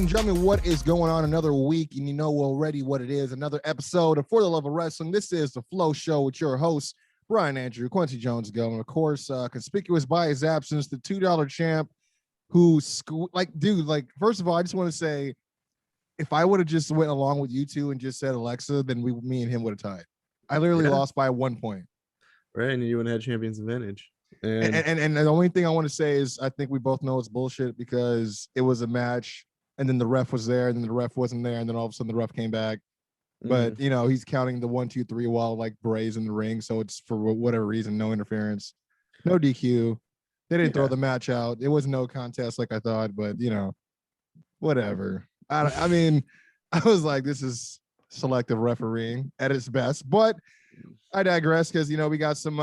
and gentlemen, what is going on? Another week, and you know already what it is. Another episode of For the Love of Wrestling. This is the Flow Show with your host, Brian Andrew, Quincy Jones Go, and of course, conspicuous by his absence, the $2 champ who, first of all, I just want to say, if I would have just went along with you two and just said Alexa, then me and him would have tied. I literally lost by 1 point. Right, and you would have had champion's advantage. And the only thing I want to say is I think we both know it's bullshit because it was a match and then the ref was there and then the ref wasn't there and then all of a sudden the ref came back. But, you know, he's counting the 1, 2, 3 while like Bray's in the ring. So it's for whatever reason, no interference, no DQ. They didn't throw the match out. It was no contest like I thought, but, you know, whatever. I mean, I was like, this is selective refereeing at its best, but I digress because, you know, we got some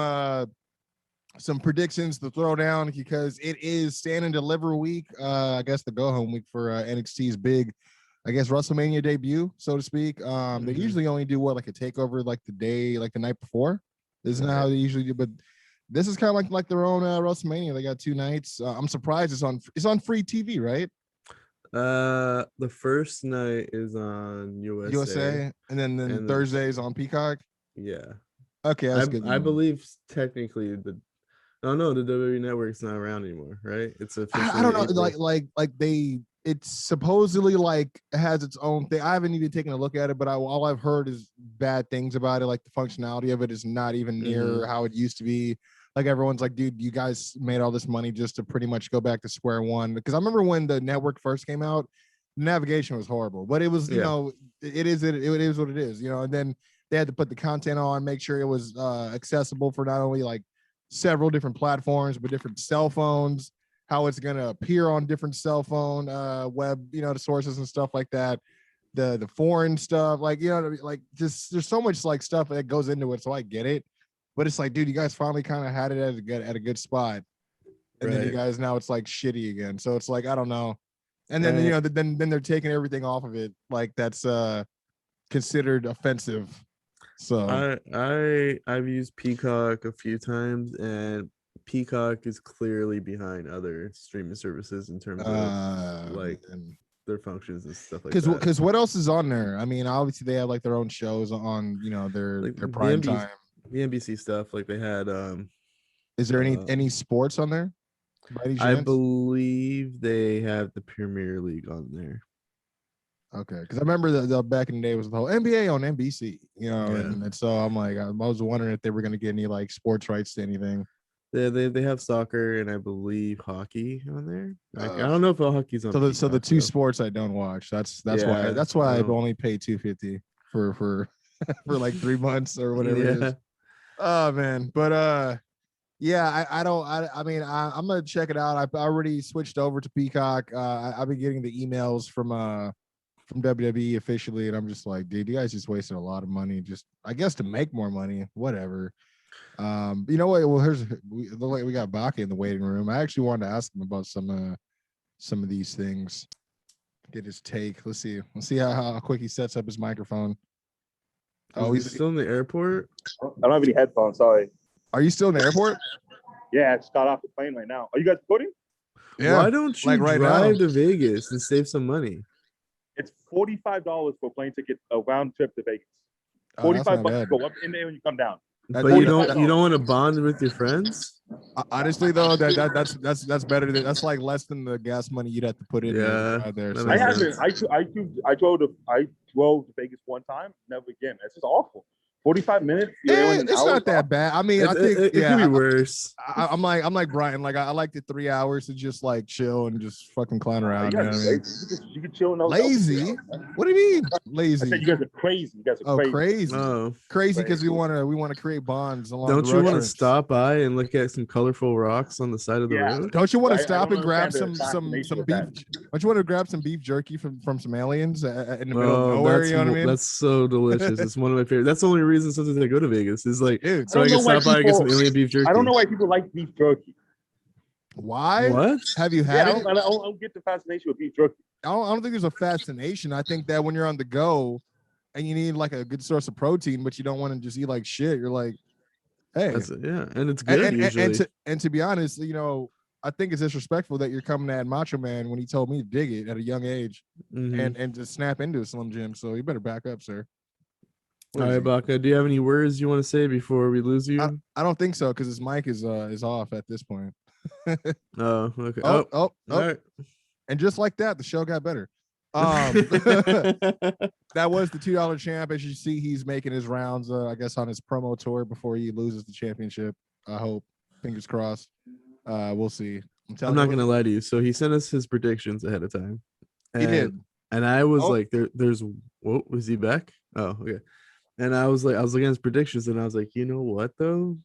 predictions to throw down because it is stand and deliver week. I guess the go home week for NXT's big, I guess, WrestleMania debut, so to speak. They usually only do like a takeover like the night before. Isn't that how they usually do? But this is kind of like their own WrestleMania. They got 2 nights. I'm surprised it's on free TV, right? The first night is on USA, and then Thursday is on Peacock. Yeah. Okay, that's good. I believe technically the WWE Network's not around anymore, right? It's officially I don't know, it's supposedly like has its own thing. I haven't even taken a look at it, but all I've heard is bad things about it. Like the functionality of it is not even near how it used to be. Like everyone's like, dude, you guys made all this money just to pretty much go back to square one. Because I remember when the network first came out, the navigation was horrible, but it was, you know, it is what it is, you know. And then they had to put the content on, make sure it was accessible for not only like several different platforms, but different cell phones, how it's going to appear on different cell phone web, you know, the sources and stuff like that. The foreign stuff, like, you know, like just there's so much like stuff that goes into it. So I get it. But it's like, dude, you guys finally kind of had it at a good spot, and then you guys now it's like shitty again. So it's like I don't know, and then you know then they're taking everything off of it like that's considered offensive. So I've used Peacock a few times, and Peacock is clearly behind other streaming services in terms of like their functions and stuff like that. Because what else is on there? I mean, obviously they have like their own shows on, you know, their prime time. The NBC stuff, like they had is there any sports on there by any chance? I believe they have the Premier League on there. Okay, because I remember the back in the day was the whole NBA on NBC, you know, and so I'm like, I was wondering if they were going to get any like sports rights to anything. They have soccer and I believe hockey on there. Like, I don't know if hockey's on. So the two sports I don't watch. That's why I've only paid $250 for like 3 months or whatever it is. Oh man, but I mean I'm gonna check it out. I already switched over to Peacock. I've been getting the emails from WWE officially, and I'm just like, dude, you guys just wasted a lot of money, just I guess to make more money, whatever. You know what? Well, we got Baca in the waiting room. I actually wanted to ask him about some of these things. Get his take. Let's see how quick he sets up his microphone. Oh, he's still in the airport? I don't have any headphones, sorry. Are you still in the airport? Yeah, I just got off the plane right now. Are you guys recording? Yeah. Why don't you drive to Vegas and save some money? It's $45 for a plane ticket, a round trip to Vegas. $45 to go up in there when you come down. But you don't want to bond with your friends? Honestly, though, that's better than that's like less than the gas money you'd have to put in there. So. I drove to Vegas one time, never again. It's just awful. 45 minutes. It's not that bad. I mean, I think it could be worse. I'm like Brian. Like I like the 3 hours to just like chill and just fucking clown around. You know what I mean? You can chill. Lazy? What do you mean lazy? I said you guys are crazy. Crazy. Oh, crazy because we want to create bonds along. Don't you want to stop by and look at some colorful rocks on the side of the road? Don't you want to stop and grab some beef? Don't you want to grab some beef jerky from some aliens in the middle of nowhere? You know what I mean? That's so delicious. It's one of my favorite. That's the only reason sometimes I go to Vegas is like, dude, so I can stop by and get some alien beef jerky. I don't know why people like beef jerky. Why? What? Have you had it? I don't get the fascination with beef jerky. I don't think there's a fascination. I think that when you're on the go and you need like a good source of protein, but you don't want to just eat like shit, you're like, hey, and it's good usually. And to be honest, you know, I think it's disrespectful that you're coming at Macho Man when he told me to dig it at a young age and to snap into a Slim Jim. So you better back up, sir. All right, Baca, do you have any words you want to say before we lose you? I don't think so because his mic is off at this point. Oh, okay. Oh. All right. And just like that, the show got better. That was the $2 champ. As you see, he's making his rounds, I guess, on his promo tour before he loses the championship. I hope. Fingers crossed. We'll see. I'm not going to lie to you. So he sent us his predictions ahead of time. He did. And I was like, there's, whoa, was he back? Oh, okay. And I was looking at his predictions and I was like, you know what, though?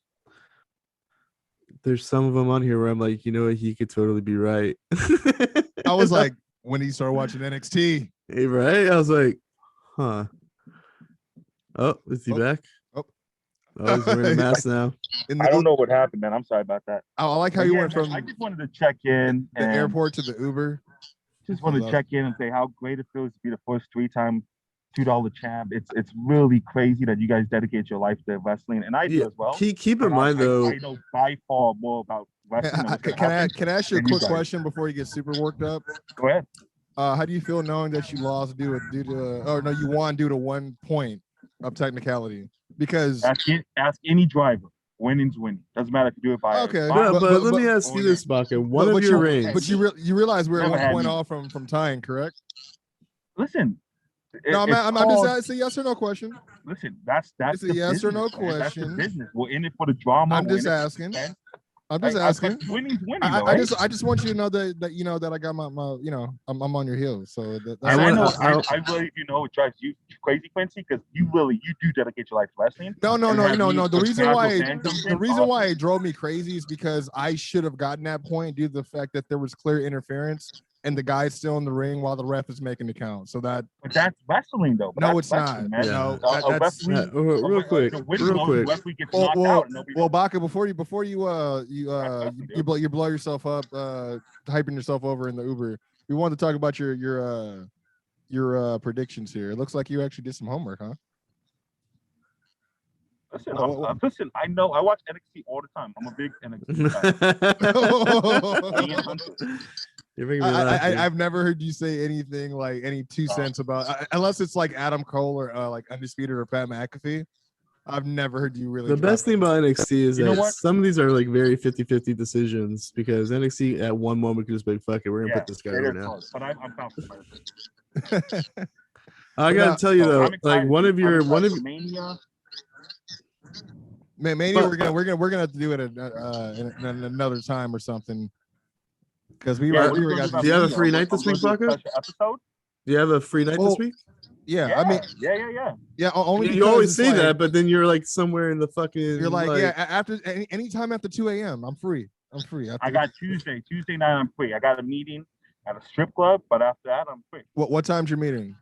There's some of them on here where I'm like, you know what? He could totally be right. I was like, when he started watching NXT. Hey, right? I was like, huh. Oh, is he back? Oh, he's wearing a mask now. I don't know what happened, man. I'm sorry about that. I like how you went from I just wanted to check in the airport to the Uber. Just wanted to check in and say how great it feels to be the first 3-time $2 champ. It's really crazy that you guys dedicate your life to wrestling, and I do as well. Keep in mind though, I know by far more about wrestling. Can I ask you a quick question before you get super worked up? Go ahead. How do you feel knowing that you lost you won due to 1 point of technicality? Because ask any driver. Winning's winning. Doesn't matter if you do it by. Okay, but let me ask you this, Baca. One of your reigns. But you realize we're 1 point off from tying, correct? Listen. No, I'm just it's a yes or no question. Listen, that's it's a yes or no question. That's the business. We're in it for the drama. I'm just asking. Winning's winning. I just want you to know that you know that I got my I'm on your heels. So I really it drives you crazy, Quincy, because you do dedicate your life to wrestling. No. The reason why it drove me crazy is because I should have gotten that point due to the fact that there was clear interference and the guy's still in the ring while the ref is making the count. So but that's wrestling, though. No, it's not. Man. Yeah. No, that's real quick. Well, Baca, before you blow yourself up, hyping yourself over in the Uber, we wanted to talk about your predictions here. It looks like you actually did some homework, huh? Listen, I know. I watch NXT all the time. I'm a big NXT guy. I've never heard you say anything like any 2 cents about unless it's like Adam Cole or like Undisputed or Pat McAfee. I've never heard you really. The best thing about NXT is that some of these are like very 50-50 decisions because NXT at one moment could just be like, fuck it, we're gonna put this guy right now. But I'm confident. I gotta tell you though, like one of Mania. Mania, we're gonna have to do it in another time or something. Because we were. Do you have a free night this week, Baca? Do you have a free night this week? Yeah, I mean, yeah. Only you always say that, but then you're like somewhere in the fucking. You're like after anytime after 2 a.m. I'm free. I got Tuesday night. I'm free. I got a meeting at a strip club, but after that, I'm free. What time's your meeting?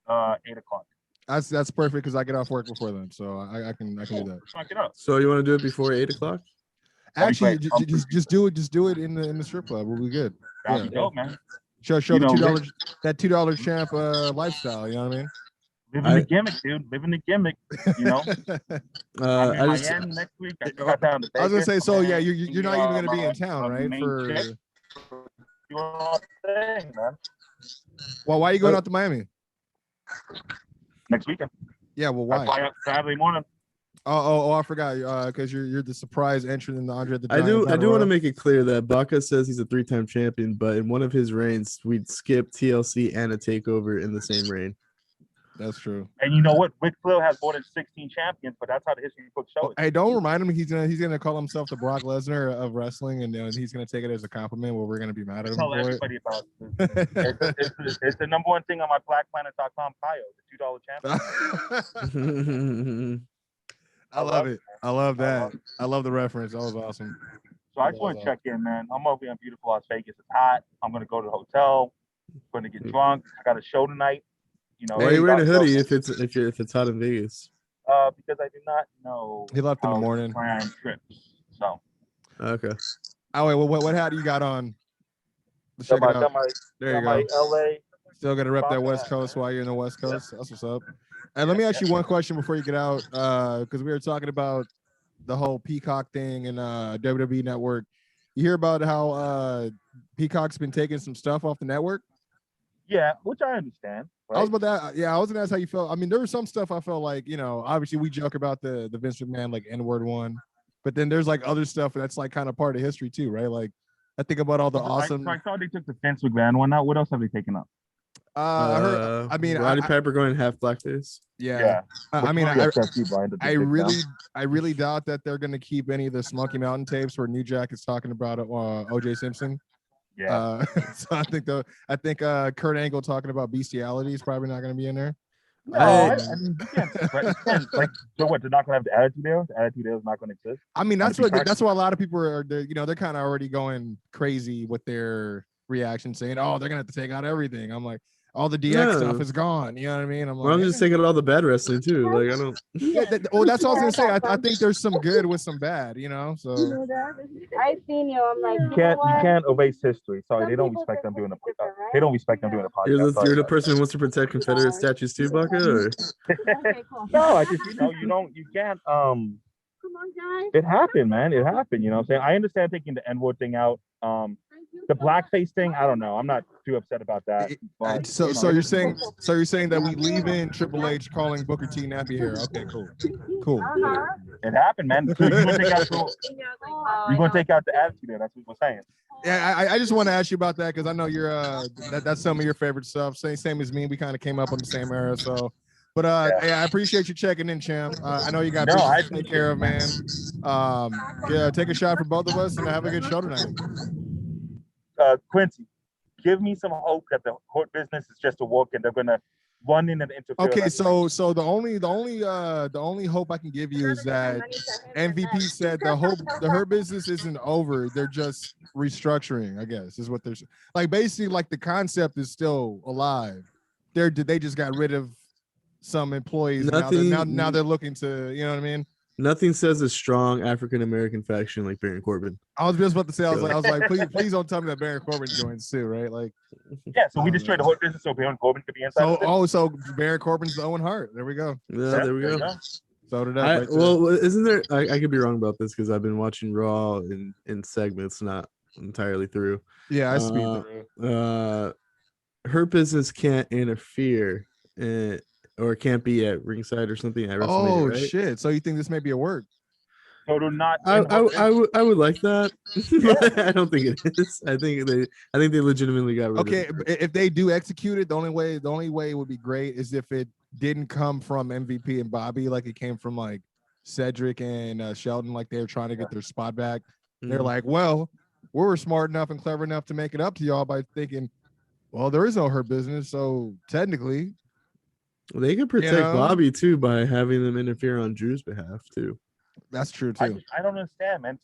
8 o'clock. That's perfect because I get off work before then, so I can do that. So you want to do it before 8 o'clock? Actually, just do it in the strip club. We'll be good. That'd be dope, man. Show the $2 champ lifestyle. You know what I mean? Living the gimmick, dude. Living the gimmick. You know. Miami next week. I was gonna say, so yeah, you're not even gonna be in town, right? Well, why are you going out to Miami? Next weekend. Yeah, well, why? Saturday morning. Oh, I forgot. Because you're the surprise entrant in the Andre the Giant. I do want to make it clear that Baca says he's a 3-time champion, but in one of his reigns, we'd skip TLC and a takeover in the same reign. That's true. And you know what? Ric Flair has more than 16 champions, but that's how the history book shows. Hey, don't remind him he's gonna call himself the Brock Lesnar of wrestling, and he's gonna take it as a compliment. Where we're gonna be mad at him. Tell everybody about it. It's the number one thing on my BlackPlanet.com bio, the $2 champion. I love it. I love that. I love the reference. That was awesome. So I just want to check in, man. I'm over here in beautiful Las Vegas. It's hot. I'm gonna go to the hotel. I'm gonna get drunk. I got a show tonight. You know, why are you wearing a hoodie if it's hot in Vegas? Because I did not know. He left in the morning. Plan trips. So. Okay. Oh wait, what hat you got on? There you go. My LA. Still got to rep that West Coast while you're in the West Coast. That's what's up. And let me ask you one question before you get out, because we were talking about the whole Peacock thing and WWE Network. You hear about how Peacock's been taking some stuff off the network? Yeah, which I understand. Right? I was about that. Yeah, I was gonna ask how you felt. I mean, there was some stuff I felt like, obviously we joke about the Vince McMahon like N-word one, but then there's like other stuff that's like kind of part of history too, right? Like I think about all the awesome. I thought they took the Vince McMahon one out. What else have they taken up? I heard. I mean, Roddy Piper going half blackface. Yeah. I mean, I really doubt that they're gonna keep any of the Smoky Mountain tapes where New Jack is talking about O.J. Simpson. Yeah. So I think Kurt Angle talking about bestiality is probably not going to be in there. No, I mean, you can't like, so what? They're not going to have the Attitude Era. The Attitude Era is not going to exist. I mean, that's why a lot of people are. They're kind of already going crazy with their reaction, saying, "Oh, they're going to have to take out everything." I'm like, all the DX stuff is gone. You know what I mean? I'm just taking out all the bad wrestling too. Like I don't. Yeah, that's what I was gonna say. I think there's some good with some bad. So I've seen you. I'm like, you can't erase history. Sorry, they don't respect them doing the. They don't respect them doing the podcast. You're the person who wants to protect Confederate statues too, Baca. No, I just you can't. Come on, guys. It happened, man. It happened. You know what I'm saying? I understand taking the N-word thing out. The blackface thing, I don't know. I'm not too upset about that. But, so you're saying that we leave in Triple H calling Booker T nappy hair. Okay, cool. It happened, man. So you're gonna take out the Attitude Era. That's what we're saying. Yeah, I just want to ask you about that because I know you're that's some of your favorite stuff. Same as me. We kind of came up on the same era, so. But yeah, I appreciate you checking in, champ. I know you got business to take care of, man. Yeah, take a shot for both of us and have a good show tonight. Quincy, give me some hope that the Hurt Business is just a walk and they're gonna run in and interfere. Okay, so the only hope I can give you is that MVP said the Hurt Business isn't over. They're just restructuring, I guess, is what they're like. Basically, like the concept is still alive. They just got rid of some employees. Now they're looking to, you know what I mean? Nothing says a strong African American faction like Baron Corbin. I was just about to say, I was like, please don't tell me that Baron Corbin joins too, right? Like, yeah. So we destroyed the whole business, so Baron Corbin could be inside. So Baron Corbin's the Owen Hart. There we go. Yeah, there we go. So did I. Well, isn't there? I could be wrong about this because I've been watching Raw in segments, not entirely through. Yeah, I speed through. Her Business can't interfere. Or can't be at ringside or something at WrestleMania, right? Shit! So you think this may be a word? So they're not. I would like that. I don't think it is. I think they legitimately got rid of it. Okay, if they do execute it, the only way it would be great is if it didn't come from MVP and Bobby, like it came from like Cedric and Shelton, like they're trying to get their spot back. They're like, well, we were smart enough and clever enough to make it up to y'all by thinking, well, there is no Hurt Business, so technically. They could protect Bobby too by having them interfere on Drew's behalf too. That's true too. I don't understand, man.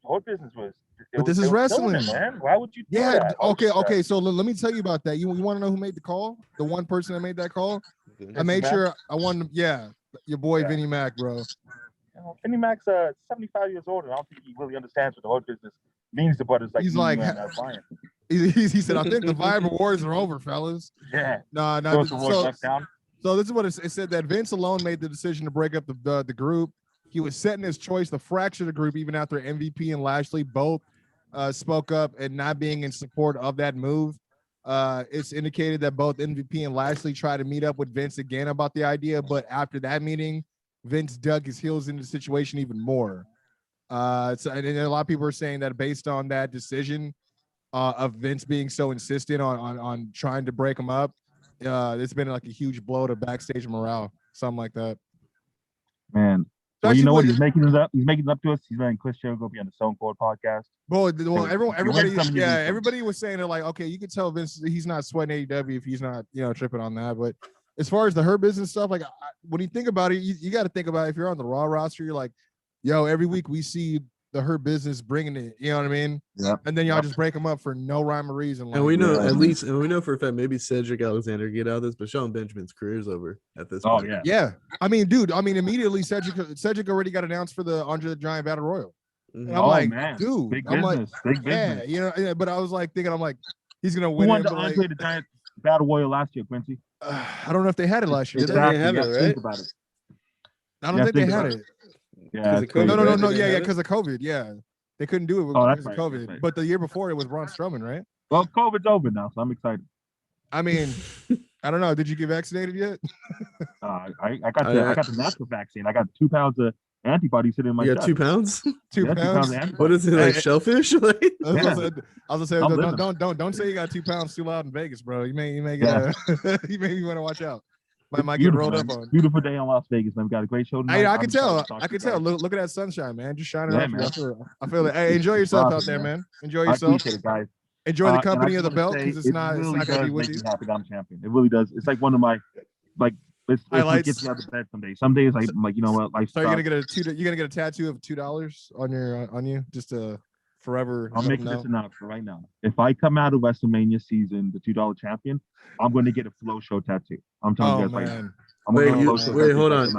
Hurt Business was. But this is wrestling, man. Why would you? Okay. So let me tell you about that. You want to know who made the call? The one person that made that call. I made sure I wanted. Yeah, your boy Vinnie Mac, bro. Vinnie Mac's 75 years old, and I don't think he really understands what the Hurt Business means to brothers like. He's like. He said, I think the Viber Wars are over, fellas. Yeah. No. So this is what it said, that Vince alone made the decision to break up the group. He was set in his choice to fracture the group even after MVP and Lashley both spoke up and not being in support of that move. It's indicated that both MVP and Lashley tried to meet up with Vince again about the idea, but after that meeting, Vince dug his heels into the situation even more. And a lot of people are saying that based on that decision of Vince being so insistent on trying to break them up, it's been like a huge blow to backstage morale, something like that. Man, well, you know what? He's making it up. He's making it up to us. He's letting Chris Jericho be on the Stone Cold podcast. Well, everybody was saying they're like, okay, you can tell Vince he's not sweating AEW if he's not, tripping on that. But as far as the Hurt Business stuff, like when you think about it, you got to think about it. If you're on the Raw roster, you're like, yo, every week we see the Hurt Business bringing it, you know what I mean? Yeah. And then y'all just break them up for no rhyme or reason. Like, and we know we know for a fact maybe Cedric Alexander get out of this, but Shelton Benjamin's career is over at this point. Yeah. Yeah. I mean, dude, immediately Cedric already got announced for the Andre the Giant Battle Royal. And I'm like, man. Dude, big business. Yeah, but I was like thinking, I'm like, he's gonna win. Who won the Andre the Giant Battle Royal last year, Quincy? I don't know if they had it last year. Exactly. They have it, right? Think about it. I don't think they had it. Yeah. No. Yeah, because of COVID. Yeah. They couldn't do it because of COVID. Right. But the year before it was Braun Strowman, right? Well, COVID's over now, so I'm excited. I mean, I don't know. Did you get vaccinated yet? I got the natural vaccine. I got 2 pounds of antibodies sitting in my chest. You got 2 pounds? 2 pounds? What is it, like shellfish? Like, I was gonna say, don't say you got 2 pounds too loud in Vegas, bro. You may get you may want to watch out. Might get rolled up on. Beautiful day in Las Vegas, man. We got a great show tonight. I can tell. Look at that sunshine, man. Just shining off you. I feel it. Hey, enjoy yourself out there, man. Enjoy yourself. I appreciate it, guys. Enjoy the company of the belt because it's not gonna be with you. Happy that I'm champion. It really does. It's like one of my It's what gets me out of bed some days. Some days I'm like, you know what? So you're gonna get a tattoo of $2 on you just to forever. I'll make this announcement right now. If I come out of Wrestlemania season the $2 champion, I'm going to get a Flow Show tattoo. I'm telling you guys right now. Wait, hold on.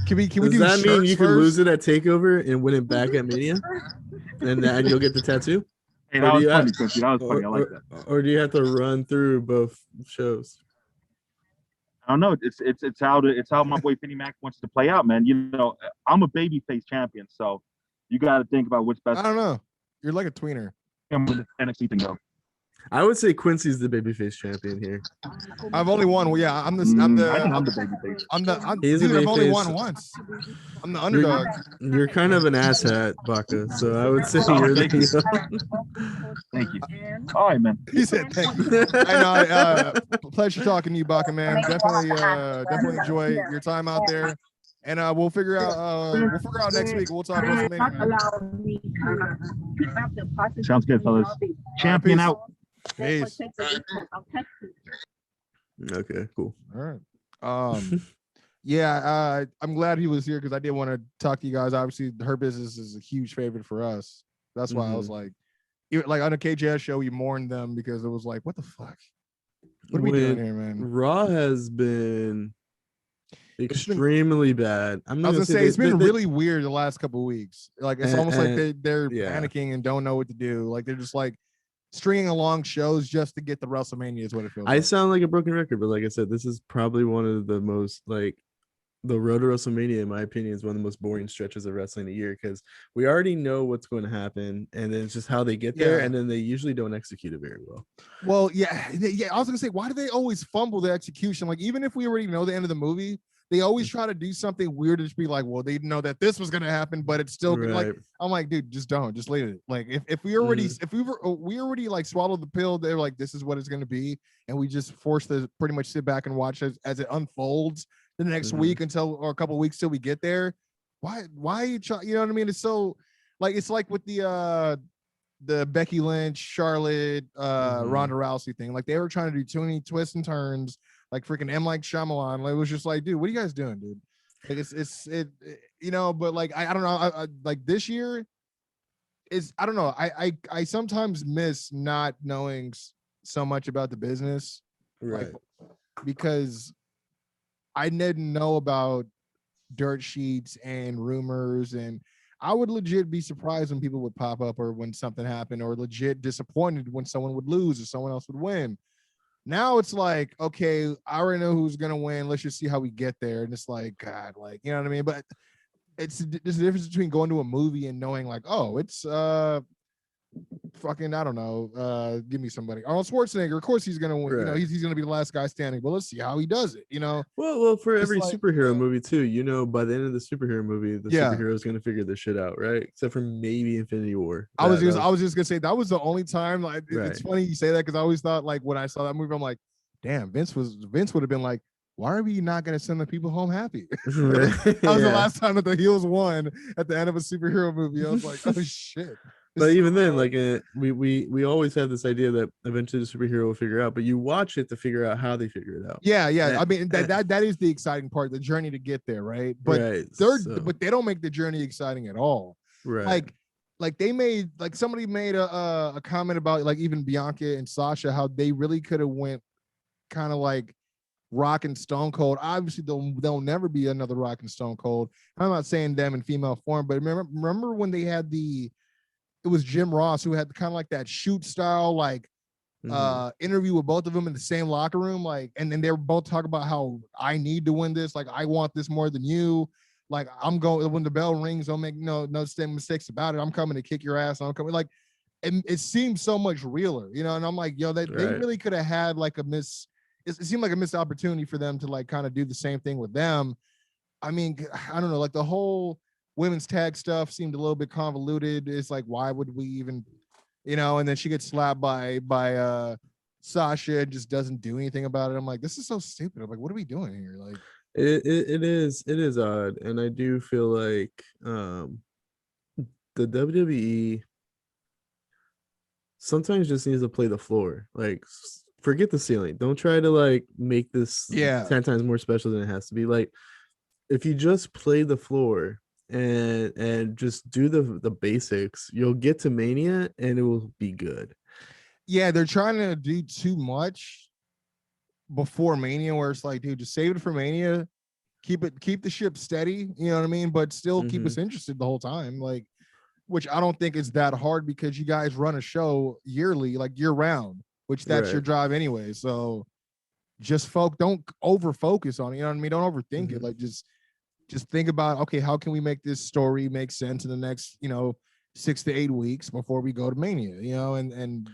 Can we does that mean you can lose it at Takeover and win it back at Mania, and you'll get the tattoo? Hey, that was funny, Cookie. That was funny. I like that. Or do you have to run through both shows? I don't know. It's how my boy Finny Mac wants to play out, man. You know, I'm a babyface champion, so you got to think about what's best. I don't know. You're like a tweener. NXT thing though. I would say Quincy's the babyface champion here. I've only won. Well, yeah, I'm the babyface. I've only won once. I'm the underdog. You're kind of an asshat, Baca. So I would say you're the. Thank you. All right, man. He said thank you. I know. Pleasure talking to you, Baca, man. Definitely enjoy your time out there. And we'll figure out next week. We'll talk Wrestlemania. Sounds good, fellas. Champion out. Peace. Okay, cool. All right. Yeah, I'm glad he was here because I did want to talk to you guys. Obviously, her business is a huge favorite for us. That's why I was like on the KJS show, we mourned them because it was like, what the fuck? What are we doing here, man? Raw has been extremely bad. I was gonna say it's been really weird the last couple of weeks. Like it's almost like they're panicking and don't know what to do. Like they're just like stringing along shows just to get the WrestleMania is what it feels like. I sound like a broken record, but like I said, this is probably one of the most the road to WrestleMania, in my opinion, is one of the most boring stretches of wrestling a year because we already know what's going to happen, and then it's just how they get there, and then they usually don't execute it very well. Well, yeah. I was gonna say, why do they always fumble the execution? Like even if we already know the end of the movie, they always try to do something weird to just be like, well, they know that this was gonna happen, but it's still like I'm like, dude, just leave it. Like if we already like swallowed the pill, they're like, this is what it's gonna be, and we just forced to pretty much sit back and watch as it unfolds the next week or a couple of weeks till we get there. Why you know what I mean? It's so like it's like with the Becky Lynch, Charlotte, Ronda Rousey thing. Like they were trying to do too many twists and turns. Like freaking M. Like Shyamalan, it was just like, dude, what are you guys doing, dude? Like it's you know, but like I don't know, I like this year is I don't know. I sometimes miss not knowing so much about the business, right? Like, because I didn't know about dirt sheets and rumors, and I would legit be surprised when people would pop up or when something happened, or legit disappointed when someone would lose or someone else would win. Now it's like, okay, I already know who's gonna win. Let's just see how we get there. And it's like, God, like, you know what I mean? But there's a difference between going to a movie and knowing, like, oh, it's fucking, I don't know, give me somebody. Arnold Schwarzenegger, of course he's gonna win. You know, he's gonna be the last guy standing. But let's see how he does it. You know. Well, for every superhero movie too, you know, by the end of the superhero movie, the superhero is gonna figure this shit out, right? Except for maybe Infinity War. I was just gonna say that was the only time. Like, it's funny you say that because I always thought, like, when I saw that movie, I'm like, damn, Vince would have been like, why are we not going to send the people home happy? That was the last time that the heels won at the end of a superhero movie. I was like, oh shit. But even then, like we always have this idea that eventually the superhero will figure out, but you watch it to figure out how they figure it out. Yeah. I mean that is the exciting part, the journey to get there, right? But but they don't make the journey exciting at all. Right. Like they made, like somebody made a comment about like even Bianca and Sasha, how they really could have went kind of like Rock and Stone Cold. Obviously, there'll never be another Rock and Stone Cold. I'm not saying them in female form, but remember when they had it was Jim Ross who had kind of like that shoot style, like interview with both of them in the same locker room, like, and then they were both talking about how I need to win this, like I want this more than you. Like, I'm going, when the bell rings, don't make no mistakes about it. I'm coming to kick your ass. I'm coming. Like, it seems so much realer, you know? And I'm like, yo, they really could have had like it seemed like a missed opportunity for them to like kind of do the same thing with them. I mean, I don't know, like the whole women's tag stuff seemed a little bit convoluted. It's like, why would we even, you know? And then she gets slapped by Sasha and just doesn't do anything about it. I'm like, this is so stupid. I'm like, what are we doing here? Like, it is odd, and I do feel like the WWE sometimes just needs to play the floor. Like, forget the ceiling. Don't try to like make this 10 times more special than it has to be. Like, if you just play the floor and just do the basics, you'll get to Mania and it will be good. Yeah, they're trying to do too much before Mania, where it's like, dude, just save it for Mania, keep the ship steady, you know what I mean, but still keep us interested the whole time. Like, which I don't think is that hard, because you guys run a show yearly, like year round, which that's your job anyway. So just don't over focus on it, you know what I mean? Don't overthink it. Like, just think about, okay, how can we make this story make sense in the next, 6 to 8 weeks before we go to Mania, you know? And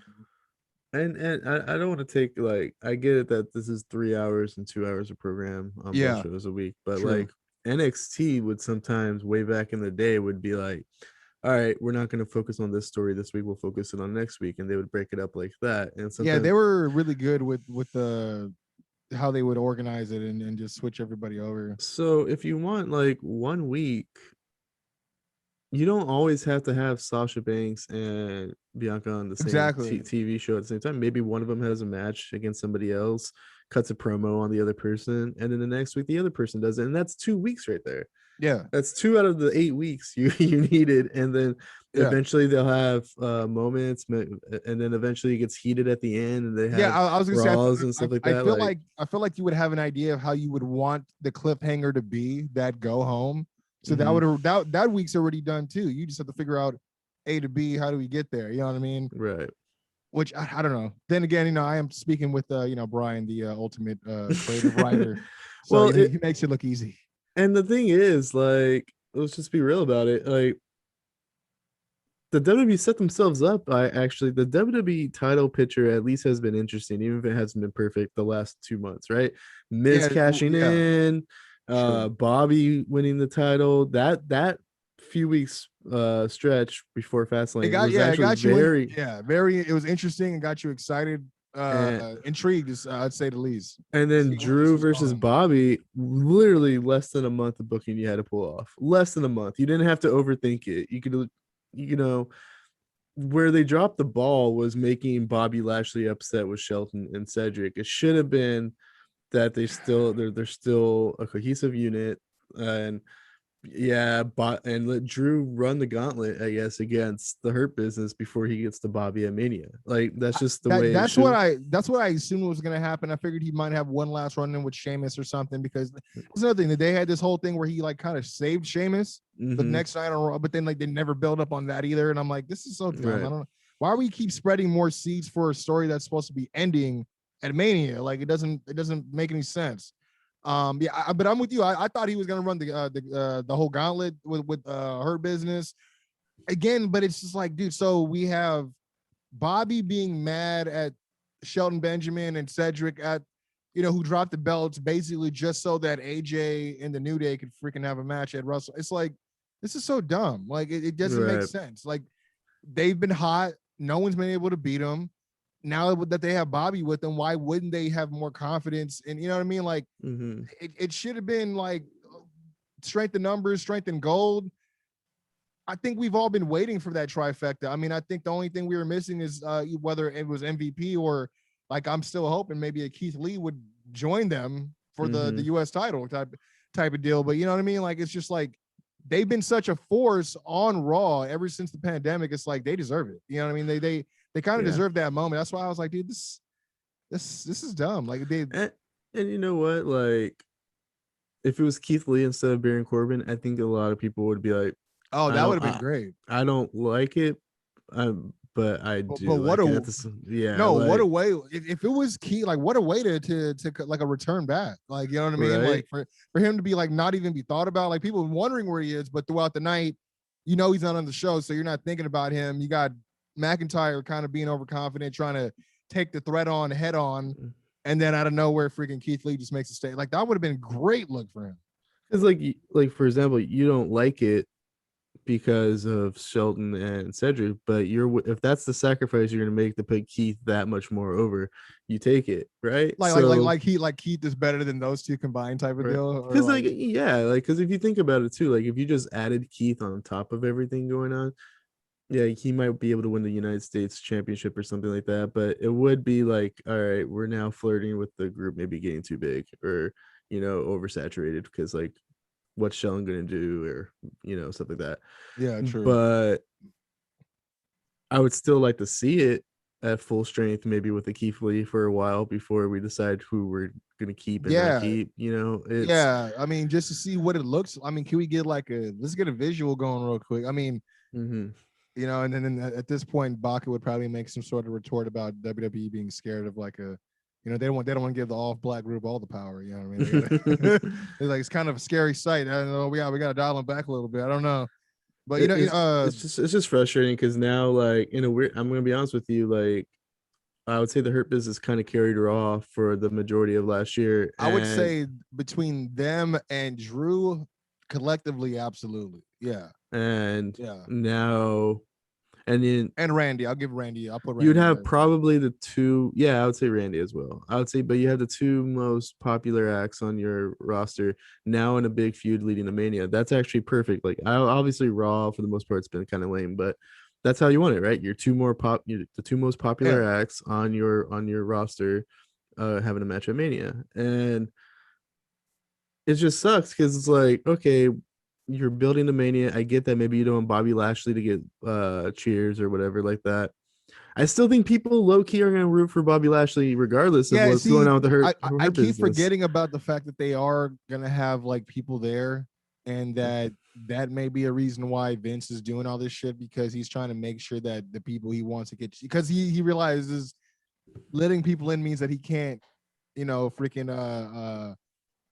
I don't want to take, like, I get it that this is 3 hours and 2 hours of program on both shows a week, but like NXT would sometimes, way back in the day, would be like, all right, we're not going to focus on this story this week, we'll focus it on next week, and they would break it up like that. And sometimes, they were really good with the how they would organize it and just switch everybody over. So if you want like 1 week, you don't always have to have Sasha Banks and Bianca on the same TV show at the same time. Maybe one of them has a match against somebody else, cuts a promo on the other person, and then the next week the other person does it, and that's 2 weeks right there. Yeah, that's 2 out of the 8 weeks you needed. And then eventually they'll have moments, and then eventually it gets heated at the end, and they have I was gonna brawls say, and stuff like that. I feel like you would have an idea of how you would want the cliffhanger to be, that go home. So that week's already done too. You just have to figure out A to B, how do we get there? You know what I mean? Right. Which I don't know. Then again, I am speaking with Brian, the ultimate creative writer. So well, he makes it look easy. And the thing is, like, let's just be real about it. Like, the WWE set themselves up by actually, the WWE title picture at least has been interesting, even if it hasn't been perfect the last 2 months, right? Miz cashing in, Bobby winning the title. That few weeks stretch before Fastlane it was interesting and got you excited. Intrigued, I'd say the least. And then Drew versus Bobby, literally less than a month of booking you had to pull off. Less than a month. You didn't have to overthink it. You could, where they dropped the ball was making Bobby Lashley upset with Shelton and Cedric. It should have been that they're still a cohesive unit, and and let Drew run the gauntlet, I guess, against the Hurt Business before he gets to Bobby at Mania. Like, that's just the way. That's what I assumed was going to happen. I figured he might have one last run in with Sheamus or something, because there's another thing that they had this whole thing where he like kind of saved Sheamus the next night on Raw, but then like they never build up on that either. And I'm like, this is so dumb. I don't know why we keep spreading more seeds for a story that's supposed to be ending at Mania. Like, it doesn't make any sense. But I'm with you. I thought he was gonna run the whole gauntlet with Hurt Business again, but it's just like, dude. So we have Bobby being mad at Shelton Benjamin and Cedric at, who dropped the belts basically just so that AJ and the New Day could freaking have a match at Wrestle. It's like, this is so dumb. Like, it doesn't make sense. Like, they've been hot. No one's been able to beat them. Now that they have Bobby with them, why wouldn't they have more confidence? And you know what I mean? Like, it should have been like strength in numbers, strength in gold. I think we've all been waiting for that trifecta. I mean, I think the only thing we were missing is whether it was MVP or, like, I'm still hoping maybe a Keith Lee would join them for the US title type of deal. But you know what I mean? Like, it's just like, they've been such a force on Raw ever since the pandemic. It's like, they deserve it. You know what I mean? They kind of deserve that moment. That's why I was like, dude, this is dumb. Like, and you know what? Like, if it was Keith Lee instead of Baron Corbin, I think a lot of people would be like, oh, that would have been great. I don't like it, but I do. But what like what a way! If it was Keith, like what a way to like a return back. Like you know what I mean? Right? Like for him to be like not even be thought about. Like people wondering where he is, but throughout the night, you know he's not on the show, so you're not thinking about him. You got McIntyre kind of being overconfident, trying to take the threat on head on, and then out of nowhere, freaking Keith Lee just makes a statement. Like that would have been a great look for him. It's like for example, you don't like it because of Shelton and Cedric, but if that's the sacrifice you're gonna make to put Keith that much more over, you take it, right? Like Keith is better than those two combined type of deal. Because because if you think about it too, like if you just added Keith on top of everything going on, yeah, he might be able to win the United States Championship or something like that. But it would be like, all right, we're now flirting with the group maybe getting too big or oversaturated because like what's Sheldon gonna do or stuff like that. Yeah, true. But I would still like to see it at full strength, maybe with the Keith Lee for a while before we decide who we're gonna keep and not keep. I mean, just to see what it looks. I mean, can we get let's get a visual going real quick? I mean, and then at this point, Baca would probably make some sort of retort about WWE being scared of like a. They don't want to give the all-black group all the power. You know what I mean? It's kind of a scary sight. I don't know. We got to dial them back a little bit. I don't know, but it's just frustrating because now, like in a weird, I'm gonna be honest with you, like I would say the Hurt Business kind of carried her off for the majority of last year. I would say between them and Drew, collectively, absolutely, yeah. And now. And Randy, I'll give Randy. I'll put Randy. You'd have probably the two. Yeah, I would say Randy as well. I would say, but you have the two most popular acts on your roster now in a big feud leading to Mania. That's actually perfect. Like, obviously Raw for the most part it's been kind of lame, but that's how you want it, right? The two most popular acts on your roster, having a match at Mania, and it just sucks because it's like, okay, you're building the Mania. I get that maybe you don't want Bobby Lashley to get cheers or whatever like that. I still think people low key are going to root for Bobby Lashley regardless of what's going on with the Hurt. I keep forgetting about the fact that they are going to have like people there, and that may be a reason why Vince is doing all this shit because he's trying to make sure that the people he wants to get, because he realizes letting people in means that he can't, freaking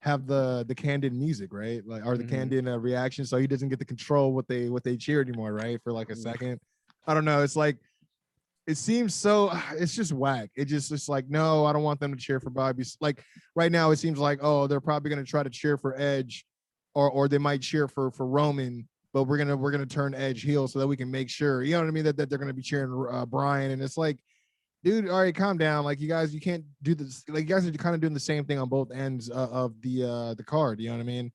have the candid music, right? Like, or the candid reaction, so he doesn't get to control what they cheer anymore, right? For like a second. I don't know. It's like, it seems so, it's just whack. It's like, no, I don't want them to cheer for Bobby. Like right now, it seems like, oh, they're probably going to try to cheer for Edge, or they might cheer for Roman, but we're going to turn Edge heel so that we can make sure, you know what I mean? That they're going to be cheering Brian. And it's like, dude, all right, calm down. Like you guys, you can't do this. Like you guys are kind of doing the same thing on both ends of the card. You know what I mean?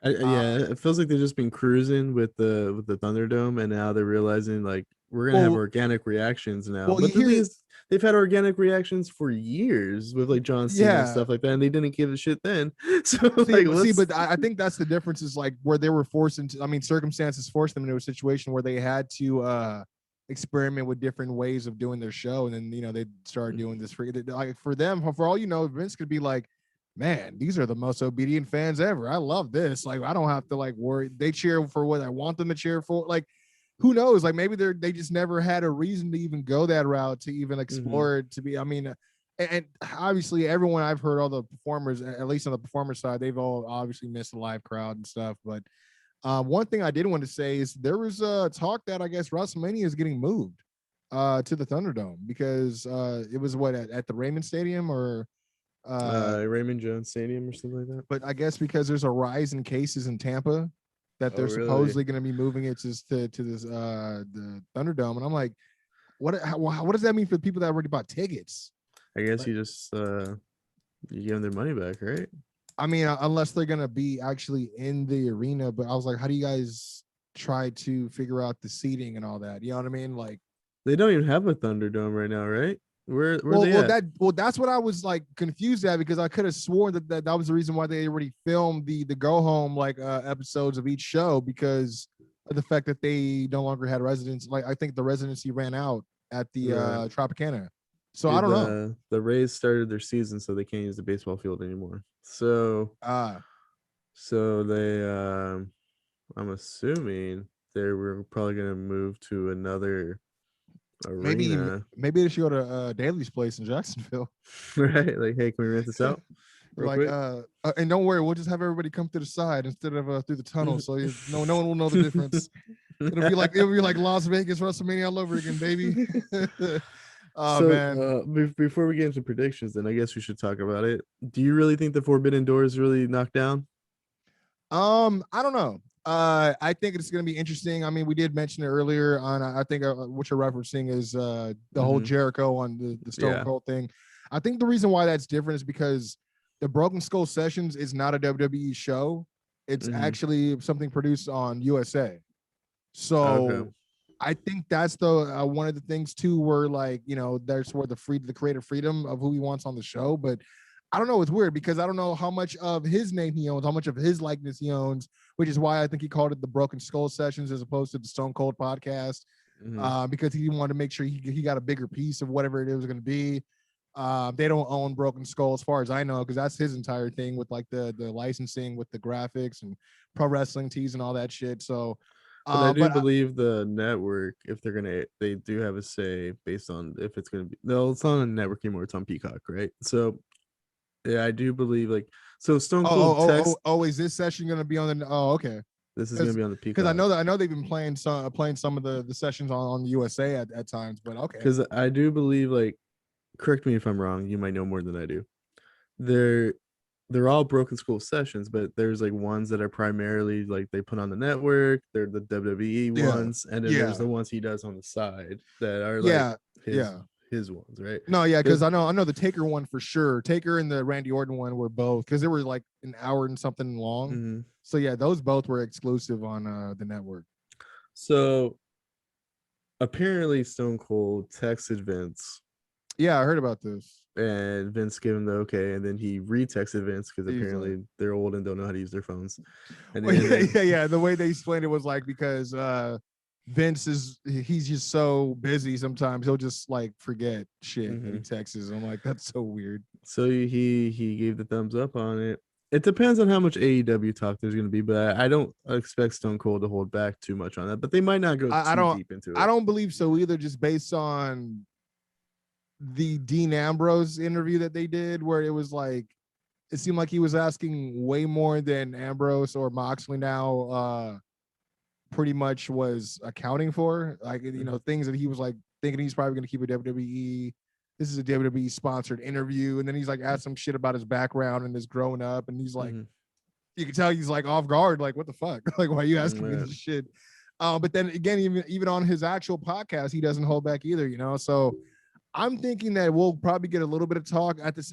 It feels like they've just been cruising with the Thunderdome, and now they're realizing like we're gonna have organic reactions now. But the thing is, they've had organic reactions for years with like John Cena and stuff like that, and they didn't give a shit then. So but I think that's the difference is like where they were forced into. I mean, circumstances forced them into a situation where they had to experiment with different ways of doing their show, and then they started doing this for them. For all you know, Vince could be like, man, these are the most obedient fans ever. I love this. Like, I don't have to like worry. They cheer for what I want them to cheer for. Like, who knows? Like, maybe they just never had a reason to even go that route, to even explore it, to be. I mean, and obviously everyone I've heard, all the performers, at least on the performer side, they've all obviously missed the live crowd and stuff. But one thing I did want to say is there was a talk that I guess WrestleMania is getting moved to the Thunderdome because it was at the Raymond Stadium or Raymond Jones Stadium or something like that. But I guess because there's a rise in cases in Tampa that they're supposedly going to be moving it to this the Thunderdome, and I'm like, what does that mean for the people that already bought tickets? I guess you just you give them their money back, right? I mean, unless they're going to be actually in the arena. But I was like, how do you guys try to figure out the seating and all that? You know what I mean? Like, they don't even have a Thunderdome right now, right? Where they at? That's what I was like confused at, because I could have sworn that was the reason why they already filmed the go home episodes of each show, because of the fact that they no longer had residents. Like, I think the residency ran out at the Tropicana. So I don't know. The Rays started their season, so they can't use the baseball field anymore. So so they I'm assuming they were probably gonna move to another Arena. Maybe they should go to Daly's place in Jacksonville. Right? Like, hey, can we rent this out? Like, and don't worry, we'll just have everybody come to the side instead of through the tunnel, so no one will know the difference. It'll be like Las Vegas WrestleMania all over again, baby. Man. Before we get into predictions, then I guess we should talk about it. Do you really think the Forbidden Door is really knocked down? I don't know. I think it's going to be interesting. I mean, we did mention it earlier on. I think what you're referencing is the whole Jericho on the Stone Cold thing. I think the reason why that's different is because the Broken Skull Sessions is not a WWE show. It's actually something produced on USA. So I think that's the one of the things too, where like, you know, there's where the creative freedom of who he wants on the show. But I don't know. It's weird because I don't know how much of his name he owns, how much of his likeness he owns, which is why I think he called it the Broken Skull Sessions as opposed to the Stone Cold podcast, because he wanted to make sure he got a bigger piece of whatever it was going to be. They don't own Broken Skull as far as I know, because that's his entire thing with like the licensing with the graphics and pro wrestling tees and all that shit. So, but I do believe the network, if they do have a say based on if it's going to be, no, it's not on a network anymore. It's on Peacock, right? So, yeah, I do believe so Stone Cold. Is this session going to be on the? Oh, okay. This is going to be on the Peacock because I know they've been playing some of the sessions on the USA at times, but okay. Because I do believe correct me if I'm wrong, you might know more than I do. They're all Broken Skull sessions, but there's ones that are primarily they put on the network. They're the WWE ones, and then there's the ones he does on the side that are his ones, right? No, yeah, because I know the Taker one for sure. Taker and the Randy Orton one were both, because they were like an hour and something long. So yeah, those both were exclusive on the network. So apparently Stone Cold texted Vince. Yeah, I heard about this. And Vince gave him the okay, and then he retexted Vince because apparently they're old and don't know how to use their phones. And then, the way they explained it was because Vince he's just so busy sometimes he'll just forget shit and he texts. I'm like, that's so weird. So he gave the thumbs up on it. It depends on how much AEW talk there's going to be, but I don't expect Stone Cold to hold back too much on that. But they might not go too deep into it. I don't believe so either, just based on the Dean Ambrose interview that they did, where it was it seemed like he was asking way more than Ambrose or Moxley now pretty much was accounting for, things that he was thinking he's probably going to keep a WWE. This is a WWE sponsored interview, and then he's asked some shit about his background and his growing up, and he's you can tell he's off guard, what the fuck, why are you asking me this shit? But then again, even on his actual podcast, he doesn't hold back either, so I'm thinking that we'll probably get a little bit of talk at this.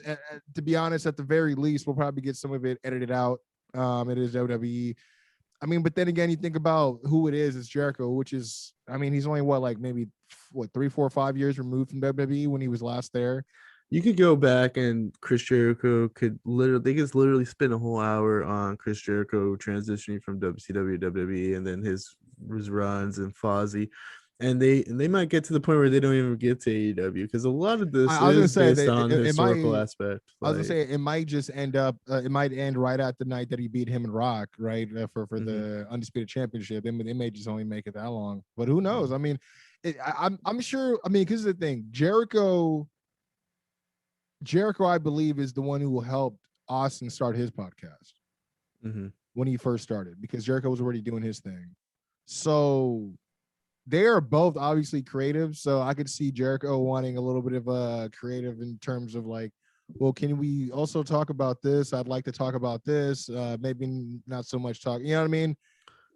To be honest, at the very least, we'll probably get some of it edited out. It is WWE. I mean, but then again, you think about who it is. It's Jericho, which is, he's only maybe 3, 4, 5 years removed from WWE when he was last there. You could go back and Chris Jericho could literally spend a whole hour on Chris Jericho transitioning from WCW to WWE, and then his runs and Fozzy. And they might get to the point where they don't even get to AEW, because a lot of this is based on the historical aspect. I was gonna say it might just end up. It might end right at the night that he beat him and Rock, right, for the Undisputed Championship. They may just only make it that long, but who knows? I mean, I'm sure. I mean, because the thing, Jericho, I believe, is the one who helped Austin start his podcast when he first started, because Jericho was already doing his thing. So they are both obviously creative, so I could see Jericho wanting a little bit of a creative in terms of well, can we also talk about this? I'd like to talk about this. Maybe not so much talk. You know what I mean?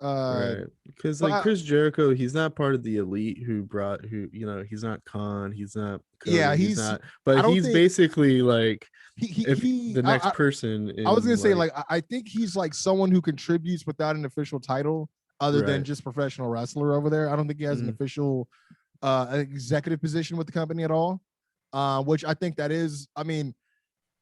Right. Because Chris Jericho, he's not part of the elite who he's not Khan, he's not Cody, he's not. But he's basically the next person. I was gonna say I think he's someone who contributes without an official title, other than just professional wrestler over there. I don't think he has an official executive position with the company at all, which I think that is, I don't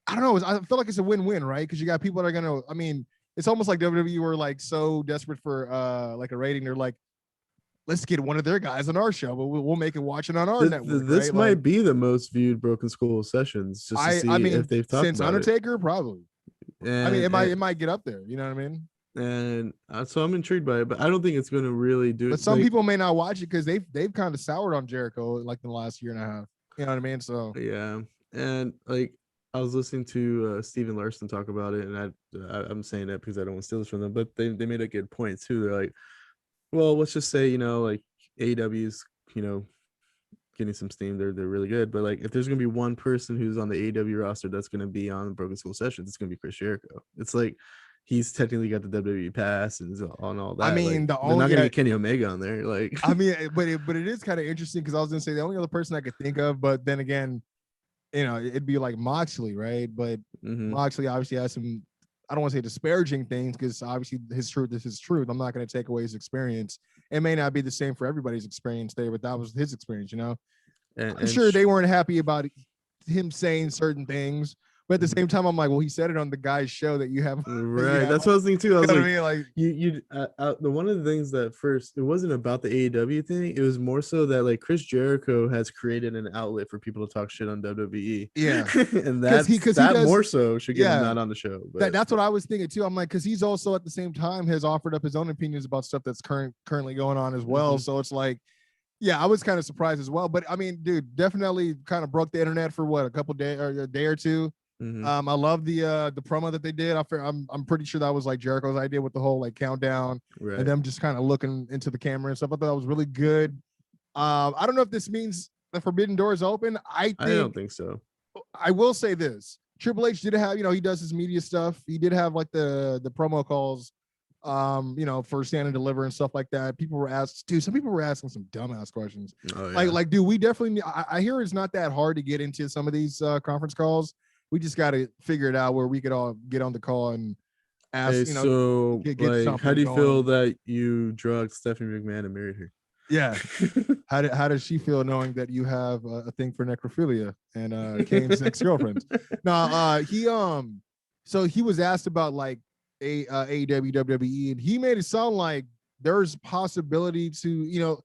know. I feel like it's a win-win, right? Because you got people that are going to, it's almost like WWE were so desperate for a rating. They're let's get one of their guys on our show, but we'll make it watching on our network. This might be the most viewed Broken Skull sessions, just to see if they've talked since about Undertaker, probably. And, it might get up there. You know what I mean? And so I'm intrigued by it, but I don't think it's going to really do it. But some people may not watch it because they've kind of soured on Jericho like in the last year and a half. You know what I mean? So yeah, and like I was listening to Steven Larson talk about it, and I'm saying that because I don't want to steal this from them, but they made a good point too. They're like, well, let's just say like AEW's getting some steam. They're really good, but like if there's gonna be one person who's on the AEW roster that's gonna be on Broken Skull Sessions, it's gonna be Chris Jericho. It's like he's technically got the WWE pass and on all that. I mean, like, they're not gonna get Kenny Omega on there. Like, I mean, but it is kind of interesting because I was gonna say the only other person I could think of, but then again, it'd be like Moxley, right? But Moxley obviously has some, I don't want to say disparaging things because obviously his truth is his truth. I'm not going to take away his experience. It may not be the same for everybody's experience there, but that was his experience, I'm sure they weren't happy about him saying certain things, but at the same time, I'm like, well, he said it on the guy's show that you have. Right. That's what I was thinking too. I was like, the one of the things that first, it wasn't about the AEW thing. It was more so that like Chris Jericho has created an outlet for people to talk shit on WWE. Yeah. And that more so should get him not on the show. But that's what I was thinking too. I'm like, because he's also at the same time has offered up his own opinions about stuff that's currently going on as well. So it's like, yeah, I was kind of surprised as well. But I mean, dude, definitely kind of broke the internet for what, a couple days or a day or two. I love the promo that they did. I'm pretty sure that was like Jericho's idea with the whole like countdown and them just kind of looking into the camera and stuff. I thought that was really good. I don't know if this means the forbidden door is open. I don't think so. I will say this: Triple H did have, he does his media stuff. He did have like the promo calls, for Stand and Deliver and stuff like that. People were asked, dude. Some people were asking some dumbass questions. Oh, yeah. Like, dude, we definitely. I hear it's not that hard to get into some of these conference calls. We just got to figure it out where we could all get on the call and ask, get like, how do you feel that you drugged Stephanie McMahon and married her? Yeah. How does she feel knowing that you have a thing for necrophilia and Kane's ex-girlfriends? No, so he was asked about like AEW, WWE, and he made it sound like there's possibility to,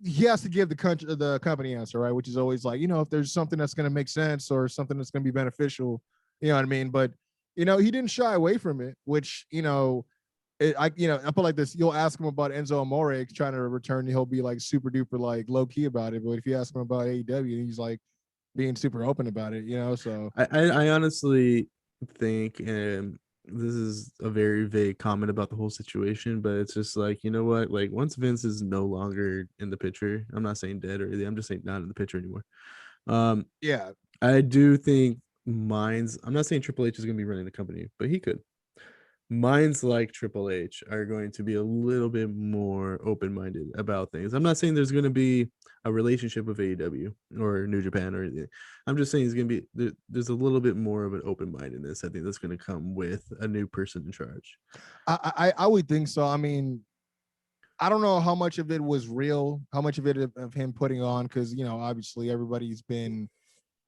he has to give the company answer, right? Which is always like, if there's something that's going to make sense or something that's going to be beneficial, you know what I mean? But, he didn't shy away from it, which, I feel like this, you'll ask him about Enzo Amore trying to return, he'll be like super duper like low key about it. But if you ask him about AEW, he's like being super open about it, so. I honestly think, this is a very vague comment about the whole situation, but it's just like, you know what, like once Vince is no longer in the picture, I'm not saying dead or anything, I'm just saying not in the picture anymore. Yeah, I do think I'm not saying Triple H is going to be running the company, but he could. Minds like Triple H are going to be a little bit more open-minded about things. I'm not saying there's going to be a relationship with AEW or New Japan or anything. I'm just saying it's going to be there's a little bit more of an open-mindedness. I think that's going to come with a new person in charge. I would think so. I mean, I don't know how much of it was real, how much of it of him putting on, because obviously everybody's been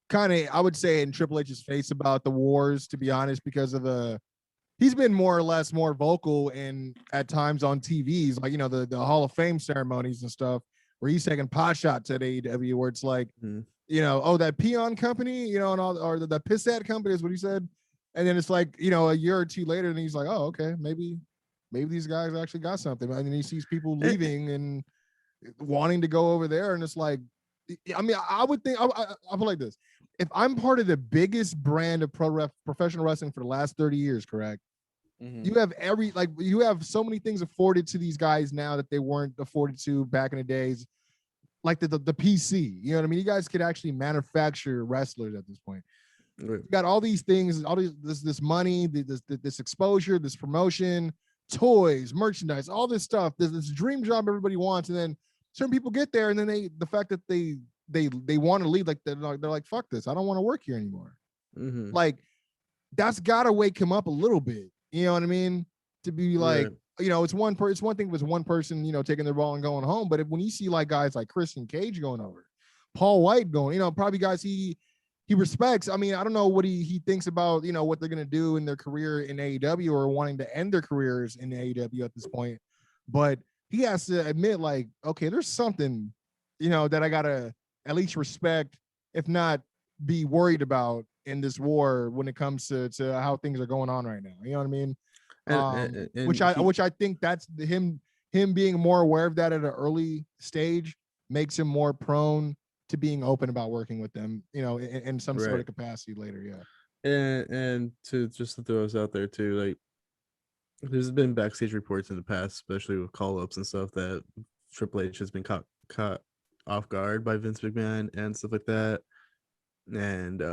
kind of, I would say, in Triple H's face about the wars, to be honest, because of he's been more or less more vocal and at times on TVs, like, the Hall of Fame ceremonies and stuff, where he's taking pot shots at AEW, where it's like, that peon company, and all, or the pissat company is what he said. And then it's like, a year or two later, and he's like, oh, okay, maybe these guys actually got something. And then he sees people leaving and wanting to go over there. And it's like, I mean, I would think, I feel like this. If I'm part of the biggest brand of professional wrestling for the last 30 years, correct? You have you have so many things afforded to these guys now that they weren't afforded to back in the days, like the PC. You know what I mean? You guys could actually manufacture wrestlers at this point. Right. You got all these things, all this money, this exposure, this promotion, toys, merchandise, all this stuff. There's this dream job everybody wants, and then certain people get there, and then the fact that they want to leave, like they're like, fuck this, I don't want to work here anymore. Like, that's gotta wake him up a little bit. You know what I mean? To be like, it's one thing if it's one person, taking their ball and going home. But when you see like guys like Christian Cage going over, Paul White going, probably guys he respects. I mean, I don't know what he thinks about, what they're gonna do in their career in AEW or wanting to end their careers in AEW at this point. But he has to admit, like, okay, there's something, that I gotta at least respect, if not be worried about in this war when it comes to how things are going on right now. You know what I mean? Which I think that's him being more aware of that at an early stage makes him more prone to being open about working with them, in some sort of capacity later. Yeah. And to just throw us out there too, like there's been backstage reports in the past, especially with call-ups and stuff, that Triple H has been caught off guard by Vince McMahon and stuff like that, and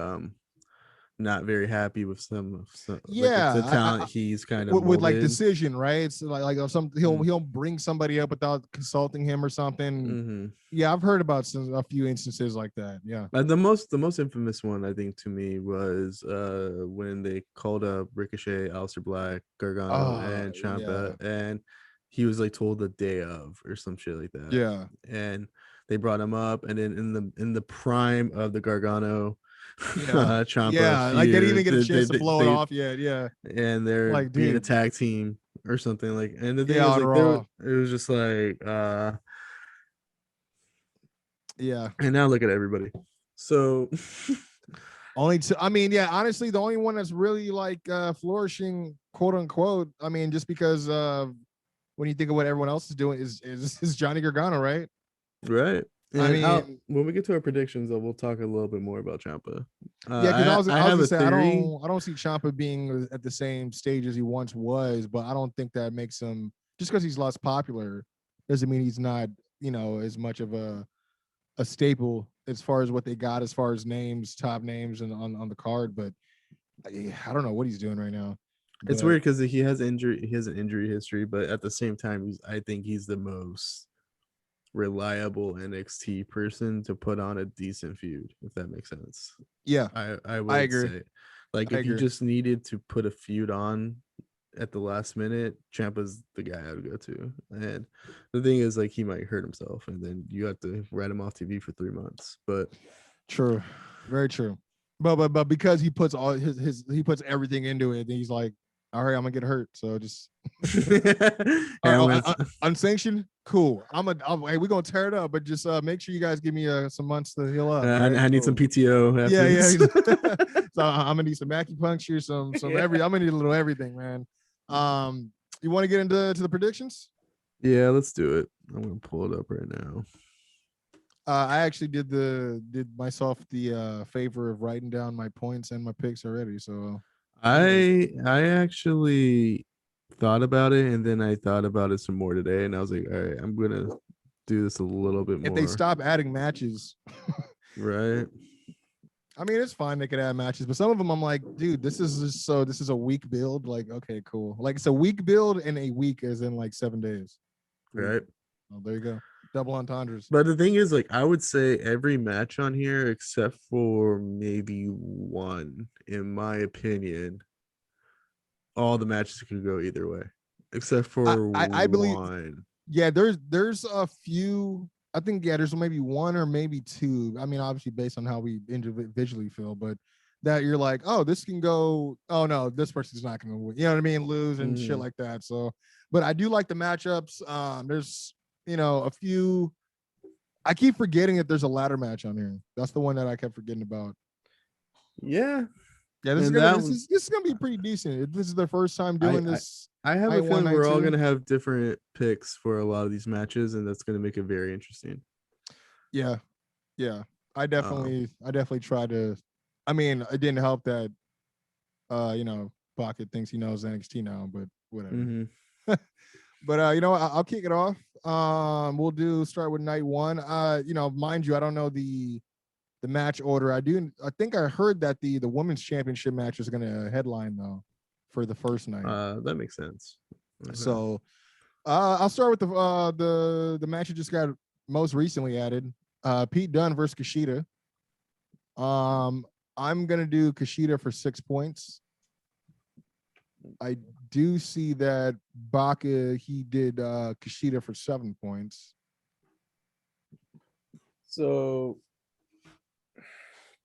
not very happy with some yeah, like the talent he's kind of with like decision, right? It's like he'll bring somebody up without consulting him or something. Mm-hmm. Yeah, I've heard about a few instances like that. Yeah, the most infamous one I think to me was when they called up Ricochet, Aleister Black, Gargano, and Ciampa, and he was like told the day of or some shit like that. Yeah, and they brought him up, and then in the prime of the Gargano Ciampa feud, like they didn't even get a chance to blow it off yet. Yeah, and they're like being a tag team or something like. And the thing is, like, it was just like, yeah. And now look at everybody. So honestly, the only one that's really like flourishing, quote unquote. I mean, just because when you think of what everyone else is doing is Johnny Gargano, right? Right. And when we get to our predictions, though, we'll talk a little bit more about Ciampa. Because I was gonna say I don't see Ciampa being at the same stage as he once was, but I don't think that makes him, just because he's less popular doesn't mean he's not as much of a staple as far as what they got as far as names, top names, and on the card. But I don't know what he's doing right now. It's weird because he has an injury history, but at the same time, I think he's the most reliable NXT person to put on a decent feud, if that makes sense. Yeah, I would agree. say, like, if you just needed to put a feud on at the last minute, Ciampa's the guy I would go to. And the thing is, like, he might hurt himself, and then you have to write him off TV for 3 months. But true, very true. But because he puts all he puts everything into it, and he's like, all right, I'm gonna get hurt, so just unsanctioned, cool. Hey, we're gonna tear it up, but just make sure you guys give me some months to heal up. I need some PTO. Yeah. So I'm gonna need some acupuncture, some I'm gonna need a little everything, man. You want to get into the predictions? Yeah, let's do it. I'm gonna pull it up right now. I actually did myself the favor of writing down my points and my picks already, so. I actually thought about it, and then I thought about it some more today, and I was like, all right, I'm gonna do this a little bit more. If they stop adding matches, right? I mean, it's fine, they could add matches, but some of them I'm like, dude, this is a week build. Like, okay, cool. Like, it's a week build and a week as in like 7 days. Right. Oh, there you go. Double entendres. But the thing is, like, I would say every match on here, except for maybe one, in my opinion, all the matches could go either way, except for I believe one. Yeah, there's a few. I think there's maybe one or maybe two. I mean, obviously based on how we individually feel, but that you're like, oh, this can go. Oh no, this person's not going to win. You know what I mean? Lose and shit like that. So, but I do like the matchups. There's a few. I keep forgetting that there's a ladder match on here. That's the one that I kept forgetting about. Yeah. This is gonna be pretty decent. This is their first time doing this. I have a feeling we're all gonna have different picks for a lot of these matches, and that's gonna make it very interesting. Yeah. I definitely try to. I mean, it didn't help that Baca thinks he knows NXT now, but whatever. But I'll kick it off. We'll start with night one. Mind you, I don't know the match order. I think I heard that the women's championship match is gonna headline though for the first night. That makes sense. So I'll start with the match that just got most recently added. Pete Dunne versus Kushida. I'm gonna do Kushida for 6 points. I do see that Baca, he did Kushida for 7 points. So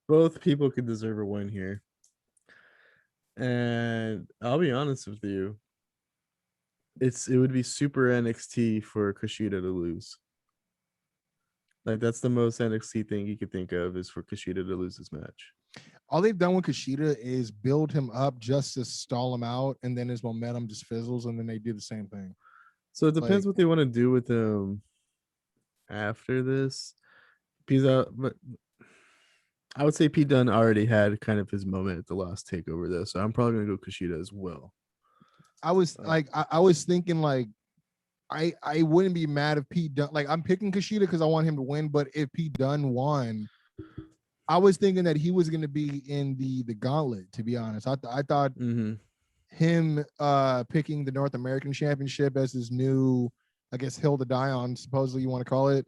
both people could deserve a win here. And I'll be honest with you, it would be super NXT for Kushida to lose. Like, that's the most NXT thing you could think of, is for Kushida to lose this match. All they've done with Kushida is build him up just to stall him out, and then his momentum just fizzles, and then they do the same thing. So it depends what they want to do with him after this. But I would say Pete Dunne already had kind of his moment at the last takeover, though. So I'm probably gonna go Kushida as well. I was I was thinking like I wouldn't be mad if Pete Dunne, like I'm picking Kushida because I want him to win, but if Pete Dunne won, I was thinking that he was going to be in the gauntlet, to be honest. I thought him picking the North American Championship as his new, I guess, hill to die on, supposedly you want to call it,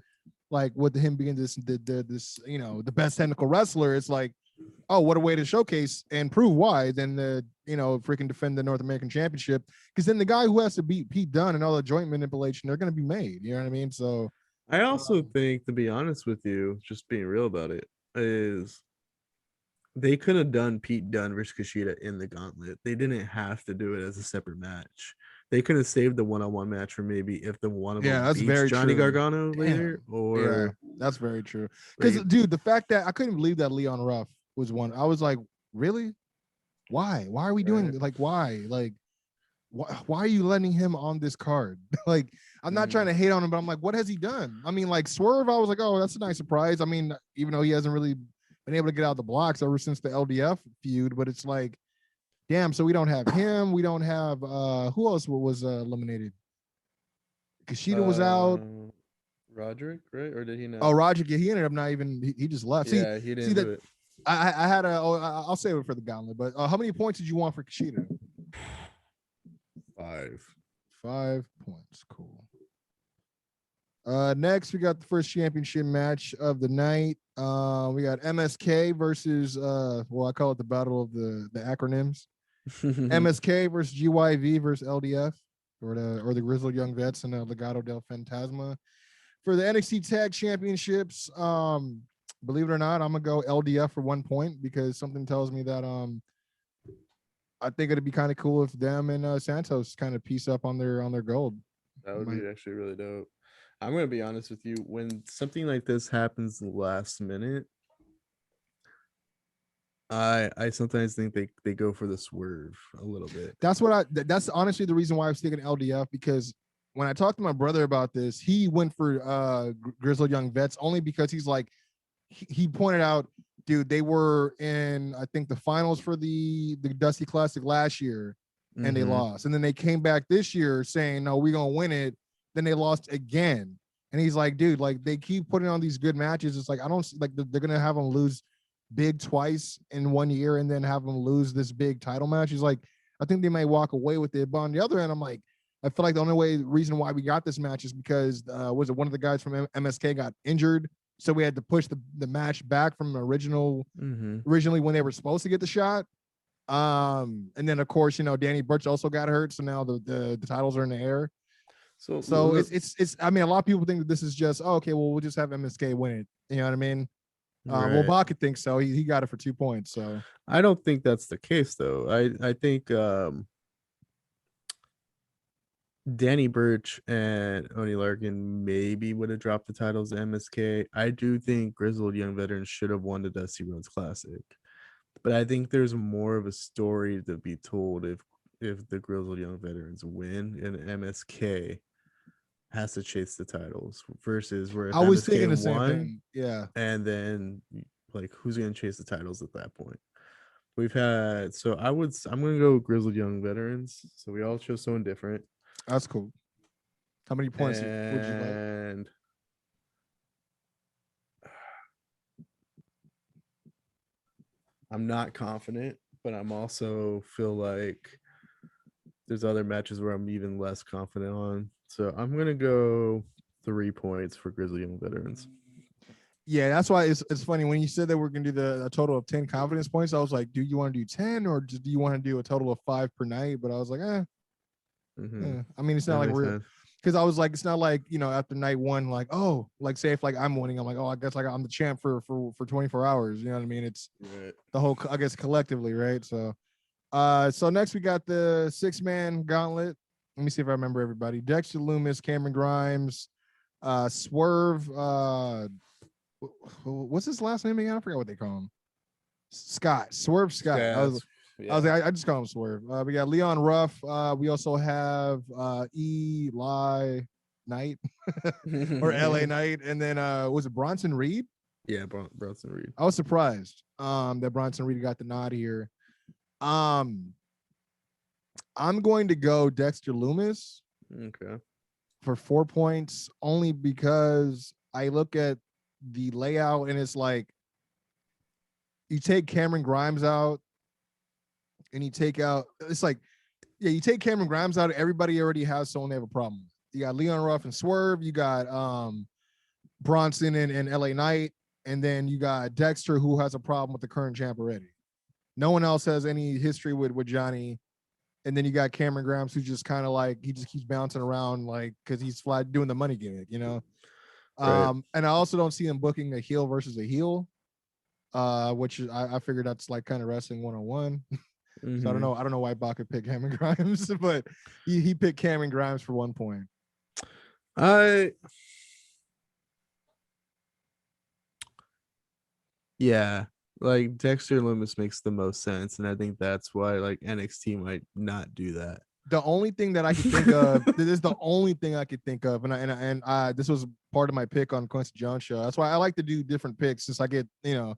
like with him being this the best technical wrestler. It's like, oh, what a way to showcase and prove why then freaking defend the North American Championship, because then the guy who has to beat Pete Dunne and all the joint manipulation, they're going to be made. You know what I mean? So I also think, to be honest with you, just being real about it, is they could have done Pete Dunne versus Kushida in the gauntlet. They didn't have to do it as a separate match. They could have saved the one-on-one match for maybe if the one of them that's beats very Johnny true. Gargano later. Or that's very true. Because dude, the fact that I couldn't believe that Leon Ruff was one. I was like, really? Why? Why are we doing like why? Like why are you letting him on this card? Like, I'm not trying to hate on him, but I'm like, what has he done? I mean, like Swerve, I was like, oh, that's a nice surprise. I mean, even though he hasn't really been able to get out the blocks ever since the LDF feud, but it's like, damn, so we don't have him. We don't have who else was eliminated? Kushida was out. Roderick, right? Or did he not? Oh, Roderick, yeah, he ended up not even, he just left. Yeah, he didn't do it. I had I'll save it for the gauntlet, but how many points did you want for Kushida? 5 points. Cool. Next, we got the first championship match of the night. We got MSK versus I call it the battle of the acronyms. MSK versus GYV versus LDF, or the Grizzled Young Vets and Legado del Fantasma for the NXT Tag Championships. Believe it or not, I'm gonna go LDF for 1 point because something tells me that I think it'd be kind of cool if them and Santos kind of piece up on their gold. That would be actually really dope. I'm gonna be honest with you. When something like this happens last minute, I sometimes think they go for the swerve a little bit. That's honestly the reason why I was thinking LDF, because when I talked to my brother about this, he went for Grizzled Young Vets only because he's like, he pointed out, dude, they were in, I think, the finals for the Dusty Classic last year, and they lost. And then they came back this year saying, no, we're going to win it. Then they lost again. And he's like, dude, like they keep putting on these good matches. It's like, I don't like they're going to have them lose big twice in 1 year and then have them lose this big title match. He's like, I think they may walk away with it. But on the other end, I'm like, I feel like the only reason why we got this match is because was it one of the guys from MSK got injured? So we had to push the match back from the originally when they were supposed to get the shot. And then of course, Danny Burch also got hurt. So now the titles are in the air. So it's I mean, a lot of people think that this is just, okay, well, we'll just have MSK win it. You know what I mean? Right. Well, Baca thinks so. He got it for 2 points. So I don't think that's the case though. I think Danny Burch and Oney Larkin maybe would have dropped the titles to MSK. I do think Grizzled Young Veterans should have won the Dusty Rhodes Classic, but I think there's more of a story to be told if the Grizzled Young Veterans win and MSK has to chase the titles versus where I was thinking the same thing. Yeah, and then like who's going to chase the titles at that point? We've had I'm going to go Grizzled Young Veterans. So we all chose someone different. That's cool. How many points would you like? And I'm not confident, but I'm also feel like there's other matches where I'm even less confident on. So I'm gonna go 3 points for Grizzly Young Veterans. Yeah, that's why it's funny when you said that we're gonna do a total of 10 confidence points. I was like, do you want to do 10 or do you want to do a total of 5 per night? But I was like, yeah. I mean, it's not like we're, because I was like, it's not like, after night one, like, oh, like say if like I'm winning, I'm like, oh, I guess like I'm the champ for 24 hours. You know what I mean? It's the whole, I guess, collectively, right? So so next we got the 6-man gauntlet. Let me see if I remember everybody. Dexter Lumis, Cameron Grimes, Swerve, what's his last name again? I forgot what they call him. Swerve Scott. I was like, I just call him Swerve. We got Leon Ruff. We also have Eli Knight or LA Knight, and then was it Bronson Reed? Yeah, Bronson Reed. I was surprised that Bronson Reed got the nod here. I'm going to go Dexter Lumis. Okay. For 4 points, only because I look at the layout and it's like you take Cameron Grimes out and you take out, it's like, yeah, you take Cameron Grimes out, everybody already has someone they have a problem with. You got Leon Ruff and Swerve, you got Bronson and LA Knight, and then you got Dexter, who has a problem with the current champ already. No one else has any history with Johnny. And then you got Cameron Grimes, who's just kind of like, he just keeps bouncing around, like, because he's flat doing the money gimmick, you know? Right. And I also don't see him booking a heel versus a heel, which I figured that's like kind of wrestling 101. Mm-hmm. So I don't know why Baca picked Cameron Grimes, but he picked Cameron Grimes for 1 point. Yeah, like Dexter Lumis makes the most sense, and I think that's why like NXT might not do that. The only thing that I could think of, this is the only thing I could think of, and this was part of my pick on Quincy Jones show. That's why I like to do different picks, since I get, you know,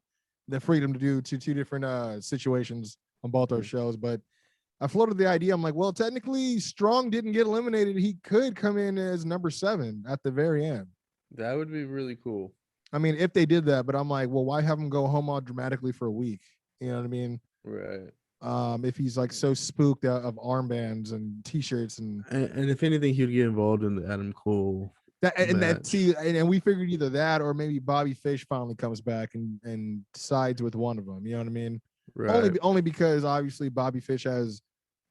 the freedom to do two different situations on both our shows. But I floated the idea. I'm like, well, technically Strong didn't get eliminated. He could come in as number 7 at the very end. That would be really cool. I mean, if they did that, but I'm like, well, why have him go home all dramatically for a week? You know what I mean? Right. If he's like so spooked out of armbands and t-shirts and if anything, he'd get involved in the Adam Cole. And we figured either that or maybe Bobby Fish finally comes back and sides with one of them. You know what I mean? Right. Only because obviously Bobby Fish has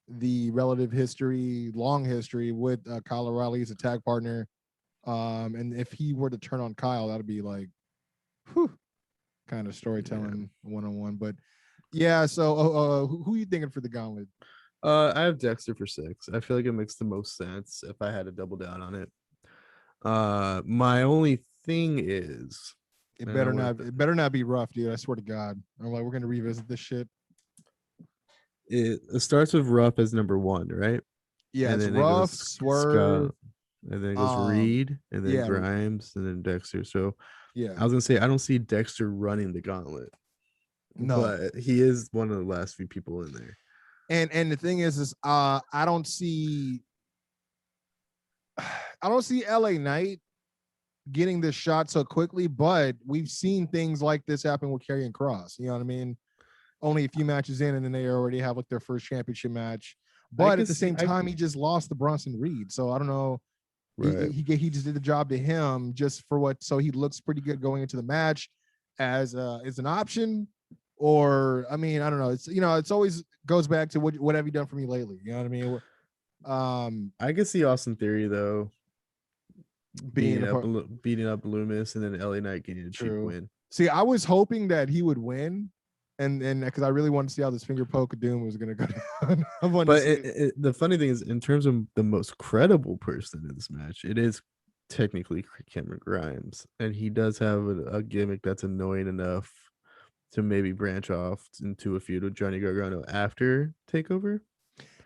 the relative history, long history with Kyle O'Reilly as a tag partner. And if he were to turn on Kyle, that'd be like, whew, kind of storytelling 101. But yeah, so who are you thinking for the gauntlet? I have Dexter for 6. I feel like it makes the most sense if I had to double down on it. My only thing is it better not be rough, dude. I swear to God. I'm like, we're gonna revisit this shit. It starts with Ruff as number 1, right? Yeah, and it's Ruff, Swerve, Scott, and then it goes Reed, and then Grimes, and then Dexter. So yeah, I was gonna say I don't see Dexter running the gauntlet. No, but he is one of the last few people in there. And the thing is I don't see LA Knight getting this shot so quickly, but we've seen things like this happen with Karrion Kross. You know what I mean? Only a few matches in, and then they already have like their first championship match. But at the same time, he just lost to Bronson Reed. So I don't know. Right. He just did the job to him just for what, so he looks pretty good going into the match as an option. Or I mean, I don't know. It's, you know, it's always goes back to what have you done for me lately? You know what I mean? I can see Austin Theory though beating up Lumis, and then LA Knight getting a cheap win. See, I was hoping that he would win, and because I really wanted to see how this finger poke of doom was going to go down. But the funny thing is, in terms of the most credible person in this match, it is technically Cameron Grimes, and he does have a gimmick that's annoying enough to maybe branch off into a feud with Johnny Gargano after Takeover.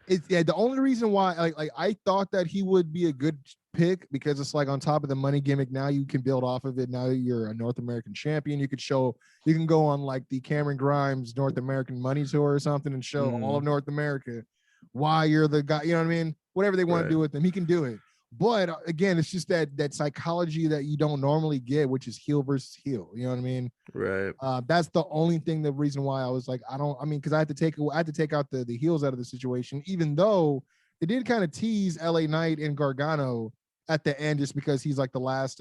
The only reason why like I thought that he would be a good pick, because it's like on top of the money gimmick, now you can build off of it. Now you're a North American champion. You can go on like the Cameron Grimes North American Money Tour or something and show all of North America why you're the guy. You know what I mean? Whatever they want to do with him, he can do it. But again, it's just that psychology that you don't normally get, which is heel versus heel. You know what I mean? Right. That's the only thing. The reason why I was like, because I had to take out the heels out of the situation, even though it did kind of tease LA Knight and Gargano at the end, just because he's like the last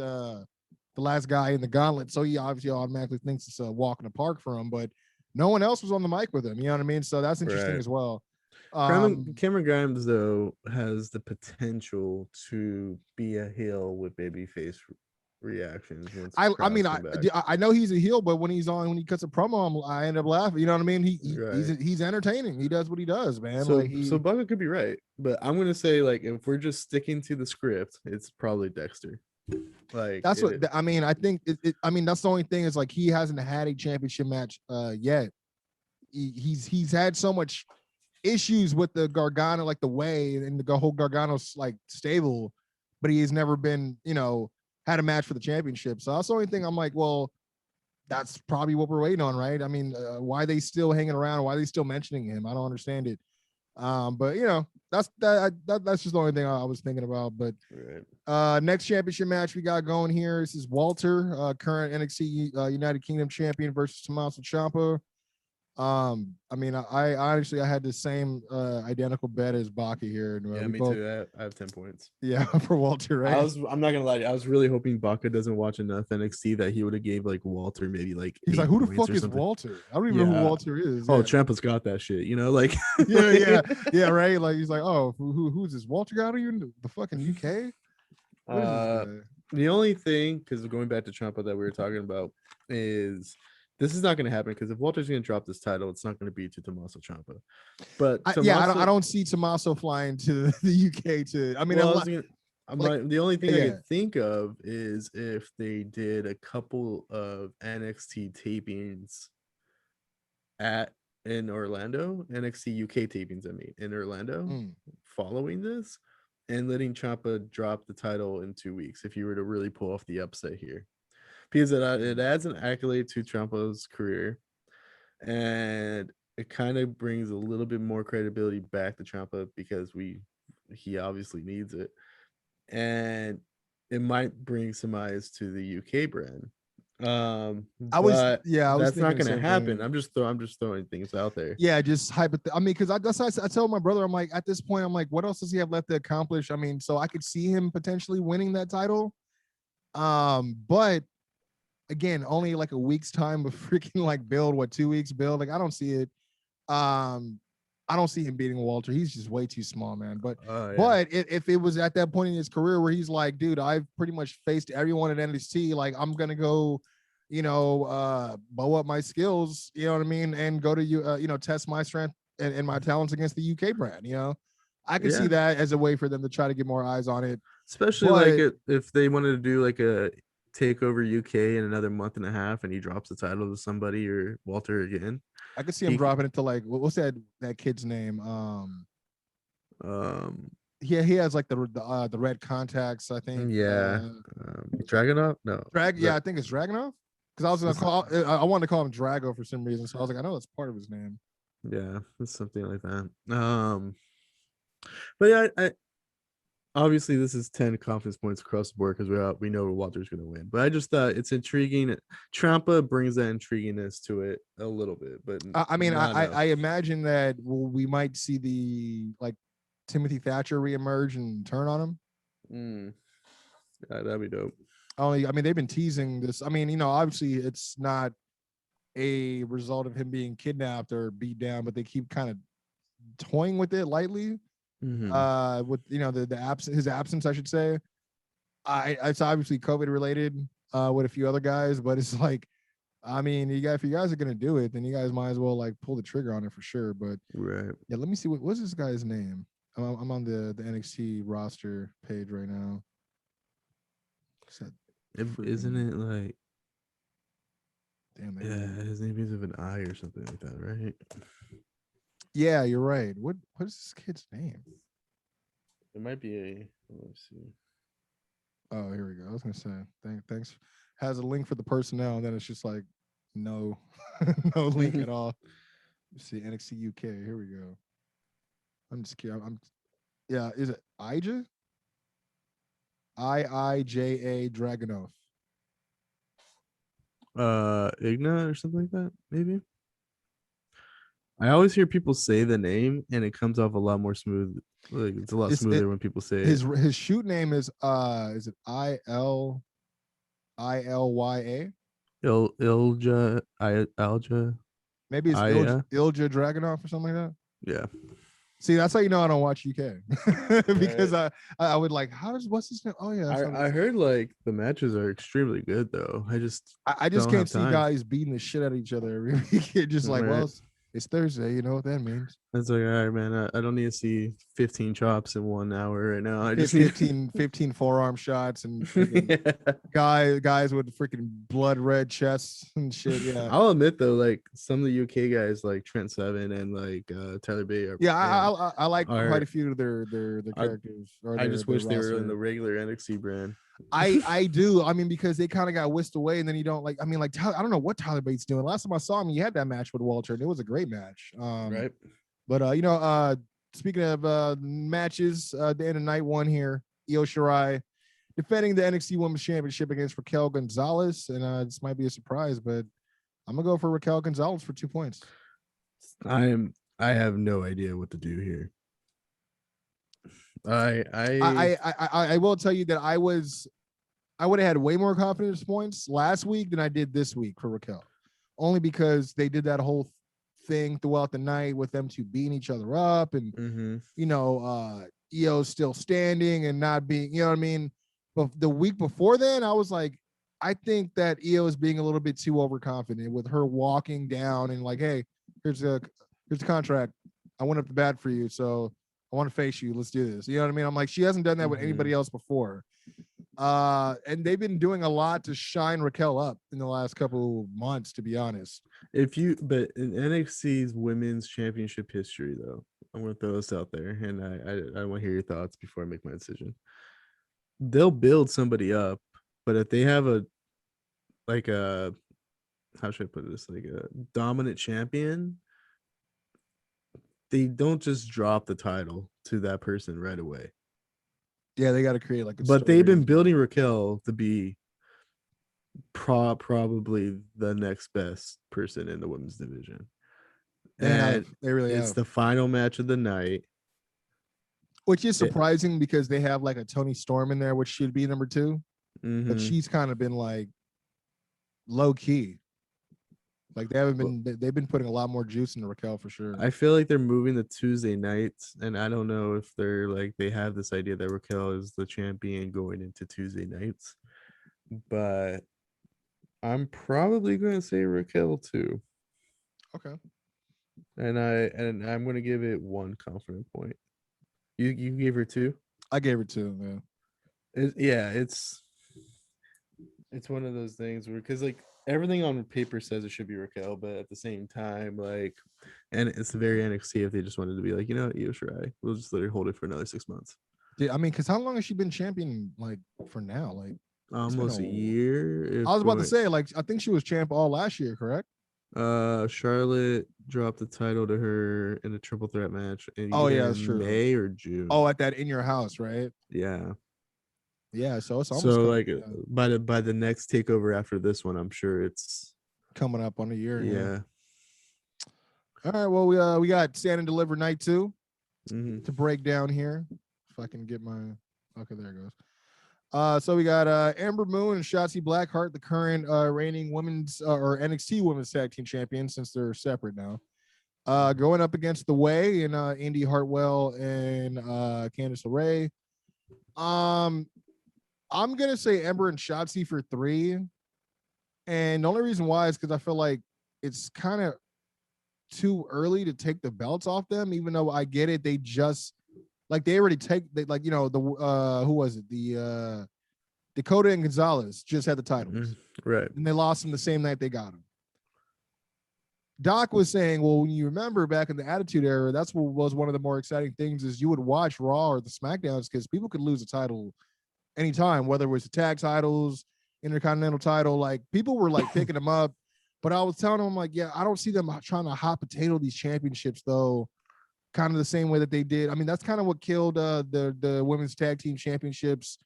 guy in the gauntlet. So he obviously automatically thinks it's a walk in the park for him, but no one else was on the mic with him. You know what I mean? So that's interesting as well. Cameron Grimes though has the potential to be a heel with babyface reactions. I know he's a heel, but when he cuts a promo, I end up laughing. You know what I mean? He's entertaining. He does what he does, man. So Baca could be right, but I'm gonna say, like, if we're just sticking to the script, it's probably Dexter. Like, that's what I mean. I think that's the only thing is, like, he hasn't had a championship match yet. he's had so much issues with the Gargano, like the way and the whole Gargano's like stable, but he has never been, had a match for the championship. So that's the only thing I'm like, well, that's probably what we're waiting on, right? I mean, why are they still hanging around? Why are they still mentioning him? I don't understand it. But that's just the only thing I was thinking about. But next championship match we got going here. This is Walter, current NXT United Kingdom champion versus Tommaso Ciampa. I mean, I honestly I had the same identical bet as Baca here. And, me too. I have 10 points. Yeah, for Walter, right? I'm not gonna lie to you, I was really hoping Baca doesn't watch enough NXT that he would have gave like Walter maybe like. He's like, who the fuck is Walter? I don't even know who Walter is. Oh, Ciampa's got that shit, like. yeah, right. Like he's like, oh, who's this Walter guy? Are you in the fucking UK? The only thing, because going back to Ciampa that we were talking about, is this is not going to happen because if Walter's going to drop this title, it's not going to be to Tommaso Ciampa. But I don't see Tommaso flying to the UK to. I mean, the only thing I could think of is if they did a couple of NXT tapings in Orlando, NXT UK tapings, in Orlando, following this, and letting Ciampa drop the title in 2 weeks if you were to really pull off the upset here. Because it adds an accolade to Ciampa's career, and it kind of brings a little bit more credibility back to Ciampa because he obviously needs it, and it might bring some eyes to the UK brand. That's not going to happen. I'm just throwing things out there. Yeah, just hypothetical. I mean, because I tell my brother, I'm like, at this point, I'm like, what else does he have left to accomplish? I mean, so I could see him potentially winning that title, but. Again, only like a week's time of freaking like build, 2 weeks build. Like I don't see it. I don't see him beating Walter. He's just way too small, man. But if it was at that point in his career where he's like, dude, I've pretty much faced everyone at NXT, like I'm gonna go, bow up my skills, you know what I mean, and go to test my strength and my talents against the UK brand. I can see that as a way for them to try to get more eyes on it, especially if they wanted to do like a Takeover UK in another month and a half, and he drops the title to somebody or Walter again. I could see him dropping it to like what's that kid's name? He has like the red contacts, I think. Dragunov? No. I think it's Dragunov. Because I was gonna I wanted to call him Drago for some reason, so I was like, I know that's part of his name. Yeah, it's something like that. But yeah, obviously, this is 10 confidence points across the board because we know Walter's going to win. But I just thought it's intriguing. Ciampa brings that intriguiness to it a little bit. But I imagine that we might see the Timothy Thatcher reemerge and turn on him. Yeah, that'd be dope. They've been teasing this. Obviously, it's not a result of him being kidnapped or beat down, but they keep kind of toying with it lightly. With his absence, I should say. It's obviously COVID related with a few other guys, but it's like, if you guys are gonna do it, then you guys might as well pull the trigger on it for sure. But let me see what's this guy's name. I'm on the NXT roster page right now. Isn't it like? Damn it. Yeah, his name is with an I or something like that, right? Yeah, you're right. What is this kid's name? It might be let me see. Oh, here we go. I was gonna say thanks. Has a link for the personnel, and then it's just like no link at all. Let's see NXT UK. Here we go. I'm just kidding. Is it Ija? IIJA Dragunov. Igna or something like that, maybe. I always hear people say the name and it comes off a lot more smooth. Like it's a lot smoother when people say his shoot name is it ILYA? Ilja Alja. Maybe it's Ilja Dragunov or something like that. Yeah. See, that's how you know I don't watch UK because I would what's his name? Oh yeah, I heard the matches are extremely good though. I just can't see guys beating the shit out of each other every week. Just It's Thursday. You know what that means. That's like, all right, man. I don't need to see 15 chops in 1 hour right now. I just 15 forearm shots and guys with freaking blood red chests and shit. Yeah. I'll admit though, like some of the UK guys, like Trent Seven and like Tyler Bate, I like quite a few of their characters. I just wish they were in the regular NXT brand. I do. I mean, because they kind of got whisked away, and then you don't like. I mean, like I don't know what Tyler Bates doing. Last time I saw him, he had that match with Walter, and it was a great match. Right. But speaking of matches, the end of night one here, Io Shirai defending the NXT Women's Championship against Raquel Gonzalez, and this might be a surprise, but I'm gonna go for Raquel Gonzalez for 2 points. I have no idea what to do here. I will tell you that I would have had way more confidence points last week than I did this week for Raquel, only because they did that whole thing throughout the night with them two beating each other up, and Io's still standing and not being, you know what I mean. But the week before then, I was like, I think that Io is being a little bit too overconfident with her walking down and like, hey, here's the contract. I went up to bat for you, so I want to face you. Let's do this. You know what I mean? I'm like, she hasn't done that with anybody else before. And they've been doing a lot to shine Raquel up in the last couple months, to be honest. But in NXT's women's championship history, though, I'm going to throw this out there, and I want to hear your thoughts before I make my decision. They'll build somebody up, but if they have how should I put this? Like a dominant champion, they don't just drop the title to that person right away. Yeah, they got to create like a But story. They've been building Raquel to be probably the next best person in the women's division. They really it's have. The final match of the night. Which is surprising because they have like a Toni Storm in there, which should be number 2. Mm-hmm. But she's kind of been like low key. Like they've been putting a lot more juice into Raquel for sure. I feel like they're moving the Tuesday nights, and I don't know if they're like they have this idea that Raquel is the champion going into Tuesday nights, but I'm probably going to say Raquel too. Okay. And I'm going to give it 1 confident point. You gave her 2? I gave her 2. Yeah. It's one of those things where, because like everything on paper says it should be Raquel, but at the same time, like, and it's very NXT if they just wanted to be like, you know, Io Shirai, we'll just let her hold it for another 6 months. I mean, because how long has she been champion? Like for now, like almost a year. I was about to say, like, I think she was champ all last year, correct? Charlotte dropped the title to her in a triple threat match. That's true. May or June. Oh, at that In Your House, right? Yeah. Yeah, so it's almost like by the next takeover after this one, I'm sure it's coming up on a year. Yeah. All right. Well, we got Stand and Deliver night 2 to break down here. If I can get my okay, there it goes. So we got Amber Moon and Shotzi Blackheart, the current reigning women's or NXT Women's Tag Team Champions, since they're separate now. Going up against The Way and Indy Hartwell and Candice LeRae. I'm gonna say Ember and Shotzi for 3, and the only reason why is because I feel like it's kind of too early to take the belts off them. Even though I get it, they already who was it? The Dakota and Gonzalez just had the titles, right? And they lost them the same night they got them. Doc was saying, well, when you remember back in the Attitude Era, that's what was one of the more exciting things is you would watch Raw or the SmackDowns because people could lose a title anytime, whether it was the tag titles, Intercontinental title, like people were like picking them up. But I was telling them, like, yeah, I don't see them trying to hot potato these championships though, kind of the same way that they did. I mean, that's kind of what killed the women's tag team championships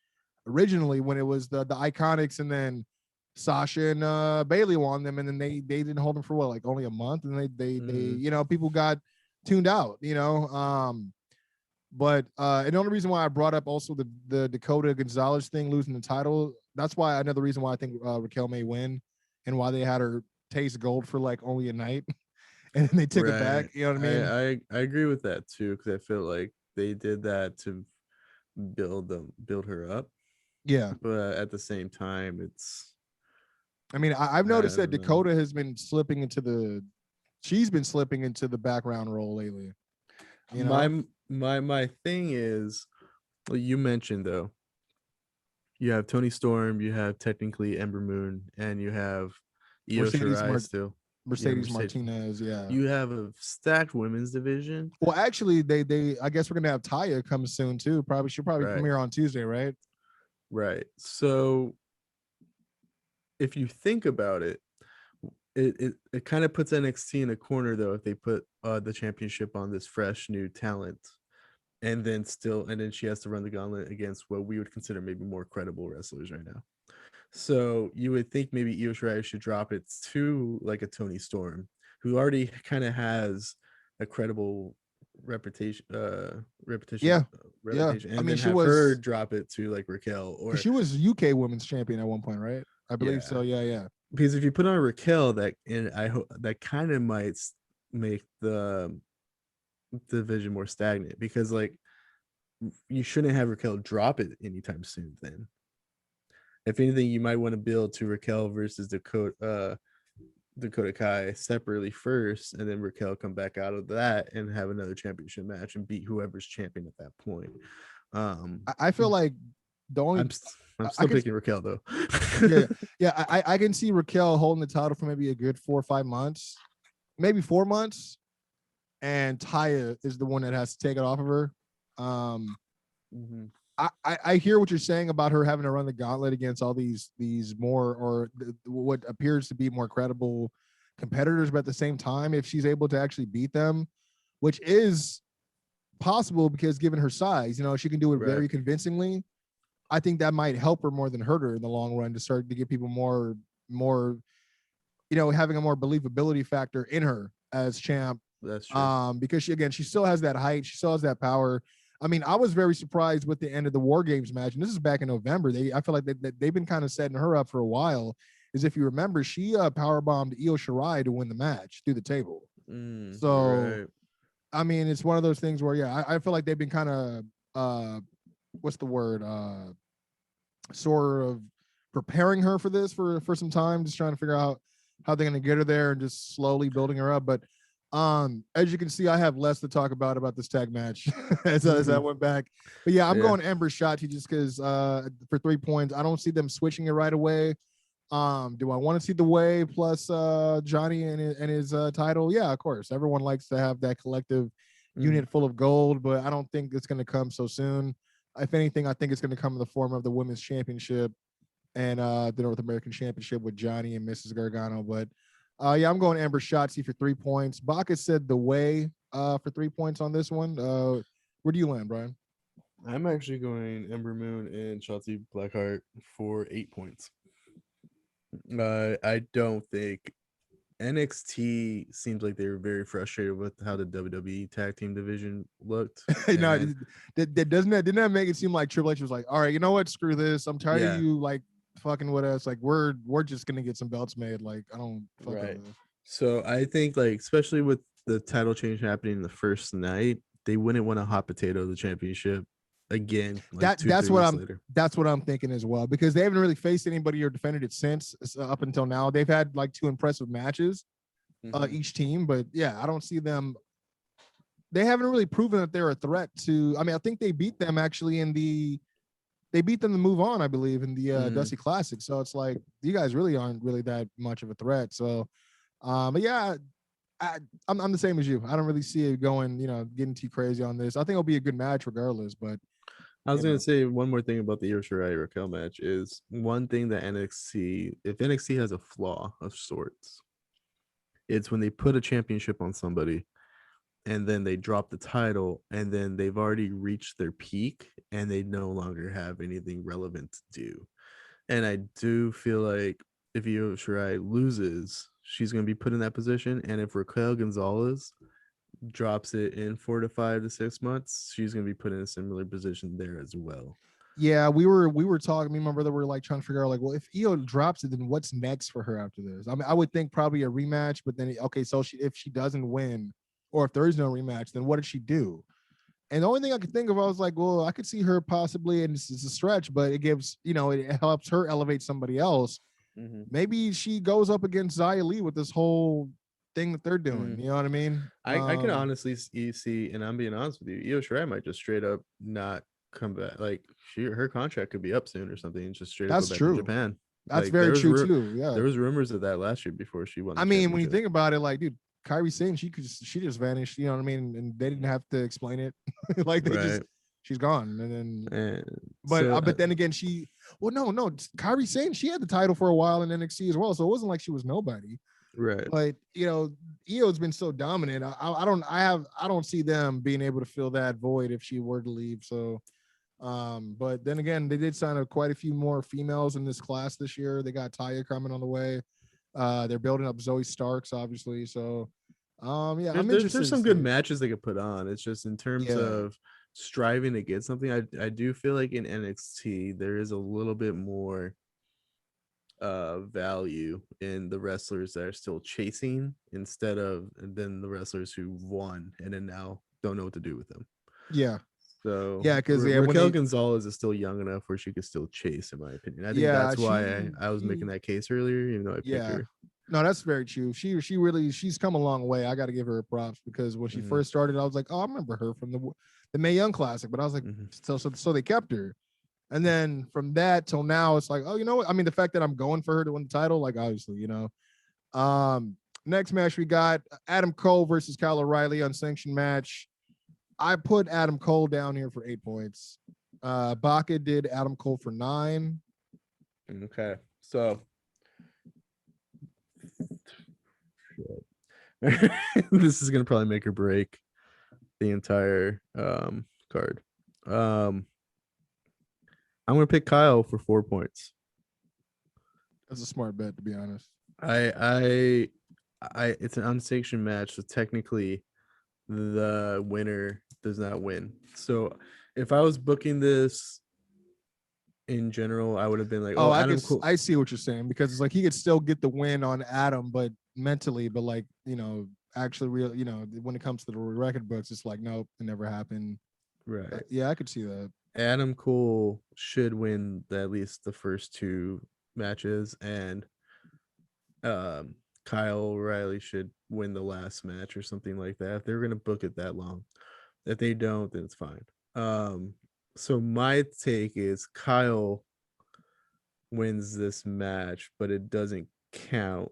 originally when it was the Iconics, and then Sasha and Bailey won them, and then they didn't hold them for what, like only a month, and they people got tuned out, But and the only reason why I brought up also the Dakota Gonzalez thing, losing the title, that's why another reason why I think Raquel may win, and why they had her taste gold for like only a night, and then they took it back. You know what I mean? I agree with that too, because I feel like they did that to build her up. Yeah, but at the same time, it's. I mean, I've noticed that Dakota has been slipping into the she's been slipping into the background role lately. You know? My thing is, well, you mentioned though, you have Toni Storm, you have technically Ember Moon, and you have Io Shirai still. Mercedes Martinez, yeah. You have a stacked women's division. Well, actually, they I guess we're gonna have Taya come soon too. She'll probably premiere on Tuesday, right? Right. So if you think about it, it kind of puts NXT in a corner though if they put the championship on this fresh new talent, and then she has to run the gauntlet against what we would consider maybe more credible wrestlers right now. So you would think maybe Io Shirai should drop it to like a Toni Storm, who already kind of has a credible reputation. Yeah. And I mean, she was her drop it to like Raquel, or she was UK Women's Champion at one point, right? I believe so. Yeah. Because if you put on Raquel, I hope that kind of might make the division more stagnant, because like you shouldn't have Raquel drop it anytime soon. Then, if anything, you might want to build to Raquel versus Dakota Kai separately first, and then Raquel come back out of that and have another championship match and beat whoever's champion at that point. I feel like the only I'm still picking Raquel though. I can see Raquel holding the title for maybe a good 4 or 5 months, maybe 4 months, and Taya is the one that has to take it off of her. I hear what you're saying about her having to run the gauntlet against all these more or what appears to be more credible competitors, but at the same time, if she's able to actually beat them, which is possible because given her size, she can do it very convincingly. I think that might help her more than hurt her in the long run to start to get people more, having a more believability factor in her as champ. That's true. Because she still has that height, she still has that power. I mean, I was very surprised with the end of the War Games match, and this is back in November. I feel like they've been kind of setting her up for a while. Is if you remember, she powerbombed Io Shirai to win the match through the table. I mean, it's one of those things where I feel like they've been kind of what's the word? Sort of preparing her for this for some time, just trying to figure out how they're going to get her there and just slowly building her up. But as you can see, I have less to talk about this tag match as I went back. But I'm going Ember Shotzi just because for 3 points, I don't see them switching it right away. Do I want to see the Way plus Johnny and his title? Yeah, of course. Everyone likes to have that collective unit full of gold, but I don't think it's going to come so soon. If anything, I think it's going to come in the form of the Women's Championship and the North American Championship with Johnny and Mrs. Gargano. But I'm going Ember Shotzi for 3 points. Baca said the Way for 3 points on this one. Where do you land, Brian? I'm actually going Ember Moon and Shotzi Blackheart for 8 points. I don't think NXT seems like they were very frustrated with how the WWE tag team division looked. Didn't that make it seem like Triple H was like, all right, you know what? Screw this. I'm tired of you like fucking with us. Like we're just gonna get some belts made. Like I don't fuck with this. So I think like especially with the title change happening the first night, they wouldn't want to hot potato the championship again. Like that's what I'm thinking as well, because they haven't really faced anybody or defended it since up until now. They've had like 2 impressive matches each team, but I don't see them. They haven't really proven that they're a threat to. I mean, I think they beat them actually they beat them to move on, I believe, in the Dusty Classic. So it's like you guys really aren't really that much of a threat. So but I'm the same as you. I don't really see it going, getting too crazy on this. I think it'll be a good match regardless, but I was going to say one more thing about the Io Shirai Raquel match is one thing that if NXT has a flaw of sorts, it's when they put a championship on somebody and then they drop the title and then they've already reached their peak and they no longer have anything relevant to do. And I do feel like if Io Shirai loses, she's going to be put in that position. And if Raquel Gonzalez drops it in 4 to 5 to 6 months, she's going to be put in a similar position there as well. Yeah, we were talking. Me and my brother were like trying to figure out like, well, if Io drops it, then what's next for her after this? I mean, I would think probably a rematch, but then so if she doesn't win, or if there is no rematch, then what did she do? And the only thing I could think of, I was like, well, I could see her possibly, and it's a stretch, but it gives, it helps her elevate somebody else. Maybe she goes up against Xia Li with this whole thing that they're doing. You know what I mean? I can honestly see, and I'm being honest with you, Io Shirai might just straight up not come back. Like her contract could be up soon or something, and just straight up go back to Japan. That's like, very true too. Yeah, there was rumors of that last year before she won. I mean, when you think about it, like, dude, Kairi Sane, she just vanished. You know what I mean? And they didn't have to explain it. Like she's gone. And then, but then again, no, Kairi Sane, she had the title for a while in NXT as well, so it wasn't like she was nobody. Right. But Io's been so dominant. I don't see them being able to fill that void if she were to leave. So. But then again, they did sign up quite a few more females in this class this year. They got Taya coming on the way. They're building up Zoe Starks, obviously. So, yeah, there's some good matches they could put on. It's just in terms of striving to get something. I do feel like in NXT there is a little bit more value in the wrestlers that are still chasing instead of than the wrestlers who won and then now don't know what to do with them. Yeah. So because Raquel Gonzalez is still young enough where she could still chase, in my opinion. I think that's why I was making that case earlier, even though I picked her. No, that's very true. She's come a long way. I got to give her props because when she first started, I was like, oh, I remember her from the Mae Young Classic, but I was like, so they kept her. And then from that till now, it's like, oh, you know what? I mean, the fact that I'm going for her to win the title, like, obviously, next match we got Adam Cole versus Kyle O'Reilly, unsanctioned match. I put Adam Cole down here for 8 points. Baca did Adam Cole for 9. Okay, so this is gonna probably make or break the entire card. I'm gonna pick Kyle for 4 points. That's a smart bet, to be honest. I it's an unsanctioned match, so technically the winner does not win. So if I was booking this in general, I would have been like, I see what you're saying, because it's like he could still get the win on Adam, but mentally, but like, actually real, when it comes to the record books, it's like, nope, it never happened. Right. Yeah, I could see that. Adam Cole should win at least the first 2 matches, and Kyle O'Reilly should win the last match or something like that. If they're going to book it that long. If they don't, then it's fine. So my take is Kyle wins this match, but it doesn't count.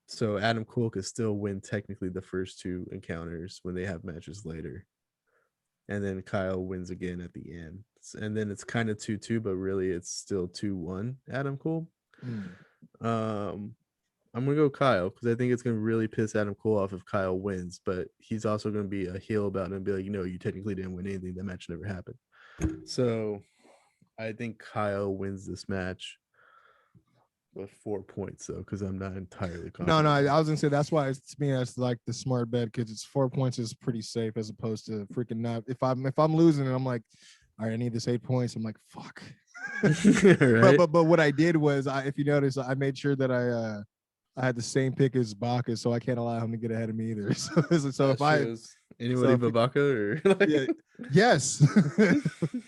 So Adam Cole could still win technically the first 2 encounters when they have matches later. And then Kyle wins again at the end. And then it's kind of 2-2, but really it's still 2-1 Adam Cole. I'm going to go Kyle because I think it's going to really piss Adam Cole off if Kyle wins, but he's also going to be a heel about it and be like, you technically didn't win anything. That match never happened. So I think Kyle wins this match with 4 points, though, because I'm not entirely confident. No, I was going to say that's why to me that's like the smart bet, because it's 4 points is pretty safe as opposed to freaking not. If I'm losing and I'm like, all right, I need this 8 points, I'm like, fuck. Right? but what I did was, if you notice, I made sure that I had the same pick as Baca, so I can't allow him to get ahead of me either. So if anybody but Baca, or yes,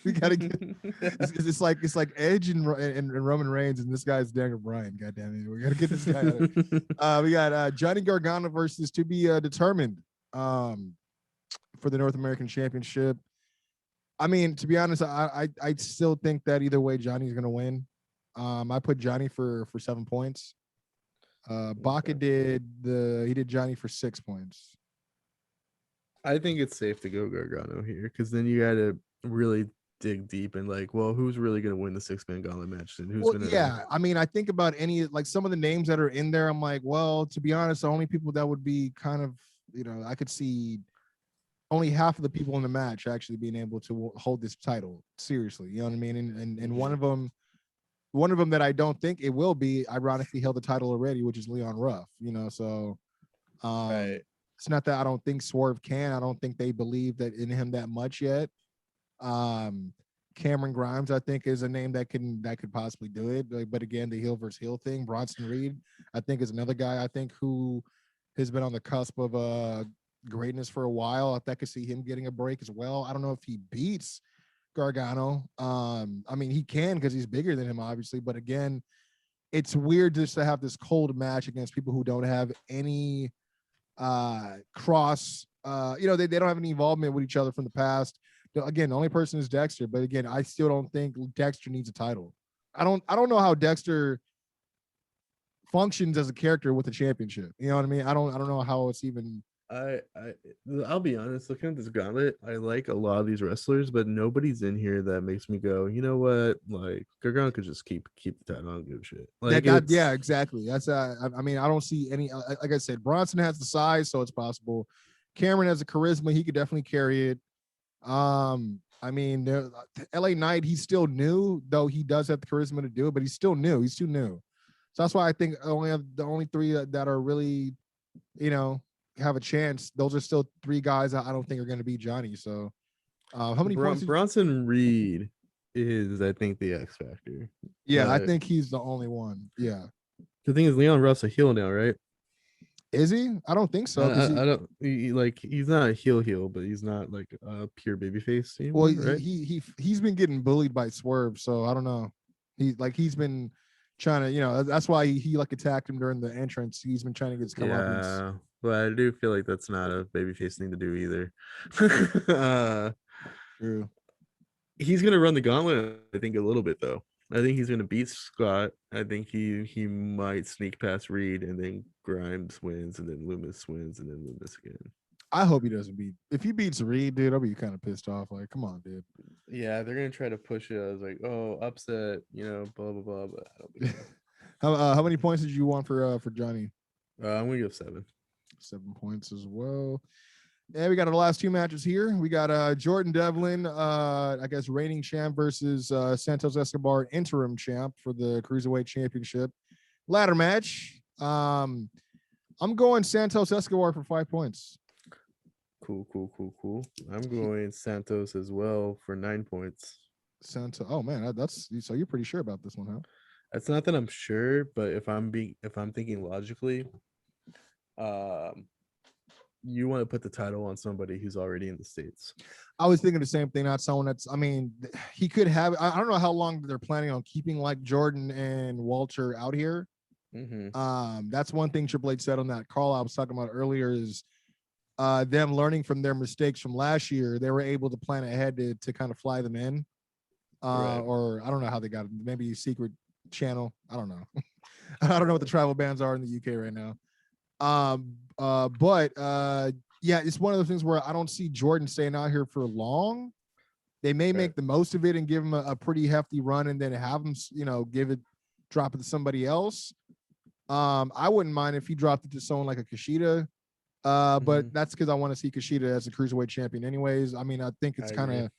we gotta get. It's like Edge and Roman Reigns, and this guy's Daniel Bryan. God damn it, we gotta get this guy. We got Johnny Gargano versus to be determined for the North American Championship. I mean, to be honest, I still think that either way Johnny's gonna win. I put Johnny for 7 points. Baca did Johnny for 6 points. I think it's safe to go Gargano here, because then you got to really dig deep and like, well, who's really going to win the 6-man gauntlet match? And who's going to? Yeah, I mean, I think about some of the names that are in there. I'm like, well, to be honest, the only people that would be kind of, I could see only half of the people in the match actually being able to hold this title seriously. You know what I mean? And one of them that I don't think it will be, ironically, held the title already, which is Leon Ruff. So right. It's not that I don't think Swerve can. I don't think they believe that in him that much yet. Cameron Grimes, I think, is a name that could possibly do it. But again, the heel versus heel thing. Bronson Reed, I think, is another guy I think who has been on the cusp of greatness for a while. I could see him getting a break as well. I don't know if he beats Gargano. I mean, he can because he's bigger than him, obviously. But again, it's weird just to have this cold match against people who don't have any Cross. They don't have any involvement with each other from the past. Again, the only person is Dexter, but again, I still don't think Dexter needs a title. I don't know how Dexter functions as a character with a championship. You know what I mean? I don't know how it's even. I'll be honest, looking at this gauntlet, I like a lot of these wrestlers, but nobody's in here that makes me go, you know what? Like Gargano could just keep the title. I don't give a shit. Like yeah, exactly. That's I don't see any. Like I said, Bronson has the size, so it's possible. Cameron has the charisma; he could definitely carry it. LA Knight, he's still new, though he does have the charisma to do it, but he's still new. He's too new. So that's why I think the only three that are really, have a chance. Those are still three guys I don't think are going to beat Johnny. So how many points? Bronson Reed is, I think, the X factor. Yeah, I think he's the only one. Yeah. The thing is, Leon Ruff's a heel now, right? Is he? I don't think so. I don't he's not a heel, but he's not like a pure babyface anymore, well, right? He's been getting bullied by Swerve, so I don't know. He's been trying to, that's why he like attacked him during the entrance. He's been trying to get his comeuppance. Yeah, but I do feel like that's not a babyface thing to do either. True. He's gonna run the gauntlet, I think, a little bit though. I think he's gonna beat Scott. I think he might sneak past Reed, and then Grimes wins, and then Loomis wins, and then Loomis again. I hope he doesn't beat. If he beats Reed, dude, I'll be kind of pissed off. Like, come on, dude. Yeah, they're gonna try to push it. I was like, oh, upset, blah blah blah. But I don't think so. How many points did you want for Johnny? I'm gonna give 7. 7 points as well. And we got our last two matches here. We got Jordan Devlin, I guess reigning champ versus Santos Escobar, interim champ for the Cruiserweight Championship. Ladder match. I'm going Santos Escobar for 5 points. Cool. I'm going Santos as well for 9 points. Santos. Oh man, that's so you're pretty sure about this one, huh? It's not that I'm sure, but if I'm thinking logically, you want to put the title on somebody who's already in the States. I was thinking the same thing, not someone that's, he could have, I don't know how long they're planning on keeping like Jordan and Walter out here. Mm-hmm. That's one thing Triple H said on that call I was talking about earlier is them learning from their mistakes from last year. They were able to plan ahead to kind of fly them in. Right. Or I don't know how they got it. Maybe secret channel. I don't know. I don't know what the travel bans are in the UK right now. Yeah, it's one of those things where I don't see Jordan staying out here for long. They may make the most of it and give him a pretty hefty run and then have him, drop it to somebody else. I wouldn't mind if he dropped it to someone like a Kushida. But that's because I want to see Kushida as a cruiserweight champion anyways. I think it's kind of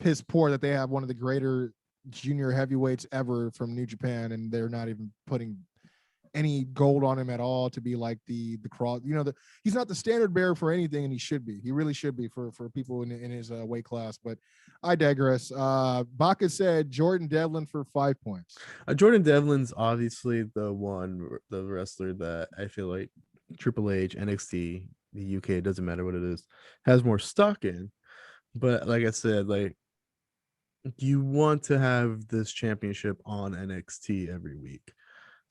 piss poor that they have one of the greater junior heavyweights ever from New Japan and they're not even putting any gold on him at all to be like the cross. He's not the standard bearer for anything, and he should be. He really should be for people in his weight class. But I digress. Baca said Jordan Devlin for 5 points. Jordan Devlin's obviously the wrestler that I feel like Triple H, NXT, the UK, it doesn't matter what it is, has more stock in. But like I said, like you want to have this championship on NXT every week.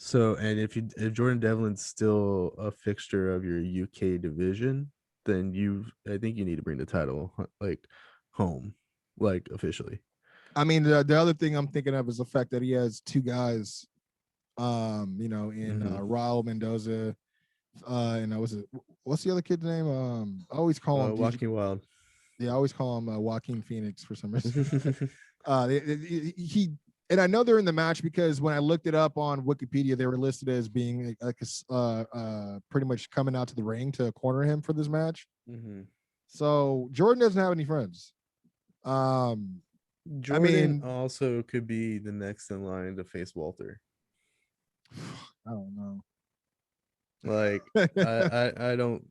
So, and if Jordan Devlin's still a fixture of your UK division, then I think you need to bring the title like home, like officially. The other thing I'm thinking of is the fact that he has two guys, Raul Mendoza, and what's the other kid's name? I always call him Joaquin Wild. Yeah, I always call him Joaquin Phoenix for some reason. And I know they're in the match because when I looked it up on Wikipedia, they were listed as being pretty much coming out to the ring to corner him for this match. Mm-hmm. So Jordan doesn't have any friends. Jordan also could be the next in line to face Walter. I don't know. Like I don't.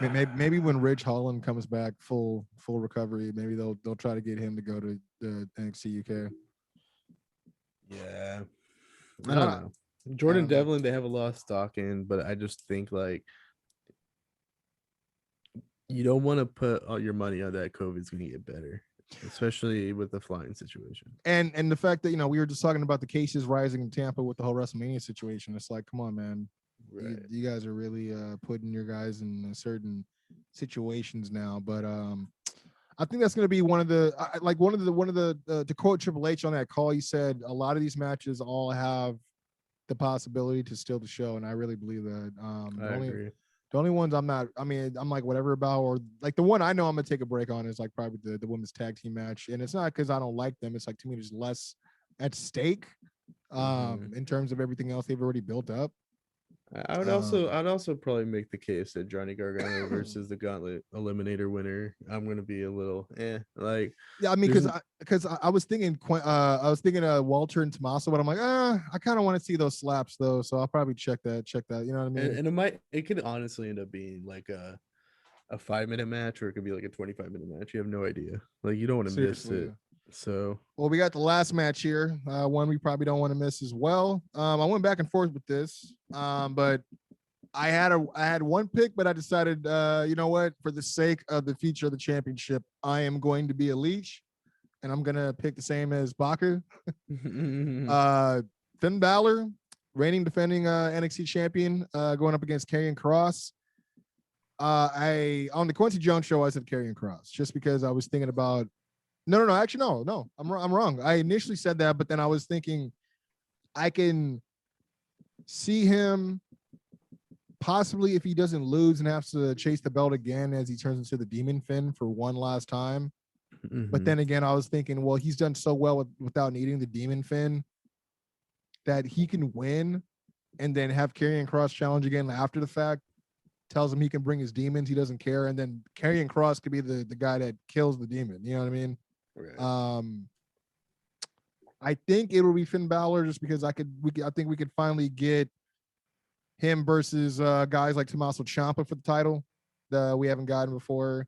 Maybe when Ridge Holland comes back full recovery, maybe they'll try to get him to go to the NXT UK. Yeah, I don't know. Jordan Devlin, they have a lot of stock in, but I just think like you don't want to put all your money on that COVID's going to get better, especially with the flying situation. And the fact that we were just talking about the cases rising in Tampa with the whole WrestleMania situation. It's like, come on, man. You guys are really putting your guys in certain situations now. But I think that's going to be one of the to quote Triple H on that call. He said a lot of these matches all have the possibility to steal the show, and I really believe that. I agree. The only ones I'm not, I mean, I'm like whatever about, or like the one I know I'm gonna take a break on is like probably the women's tag team match, and it's not because I don't like them. It's like to me there's less at stake in terms of everything else they've already built up. I'd also probably make the case that Johnny Gargano versus the Gauntlet Eliminator winner. I'm gonna be a little like. Yeah, I mean, because I was thinking Walter and Tommaso, but I'm like, I kind of want to see those slaps though, so I'll probably check that. You know what I mean? And it could honestly end up being like a 5-minute match, or it could be like a 25-minute match. You have no idea. Like you don't want to miss it. So well, we got the last match here, one we probably don't want to miss as well. I went back and forth with this, but I had one pick, but I decided, you know what, for the sake of the future of the championship, I am going to be a leech, and I'm gonna pick the same as Baca. Finn Balor, reigning defending NXT champion, going up against Karrion Kross. On the Quincy Jones show, I said Karrion Kross just because I was thinking about. No. Actually, no. I'm wrong. I initially said that, but then I was thinking I can see him possibly if he doesn't lose and has to chase the belt again as he turns into the Demon Finn for one last time. But then again, I was thinking, well, he's done so well without needing the Demon Finn that he can win and then have Karrion Kross challenge again after the fact. Tells him he can bring his demons. He doesn't care. And then Karrion Kross could be the guy that kills the demon. You know what I mean? Right. I think it will be Finn Balor just because I think we could finally get him versus guys like Tommaso Ciampa for the title that we haven't gotten before.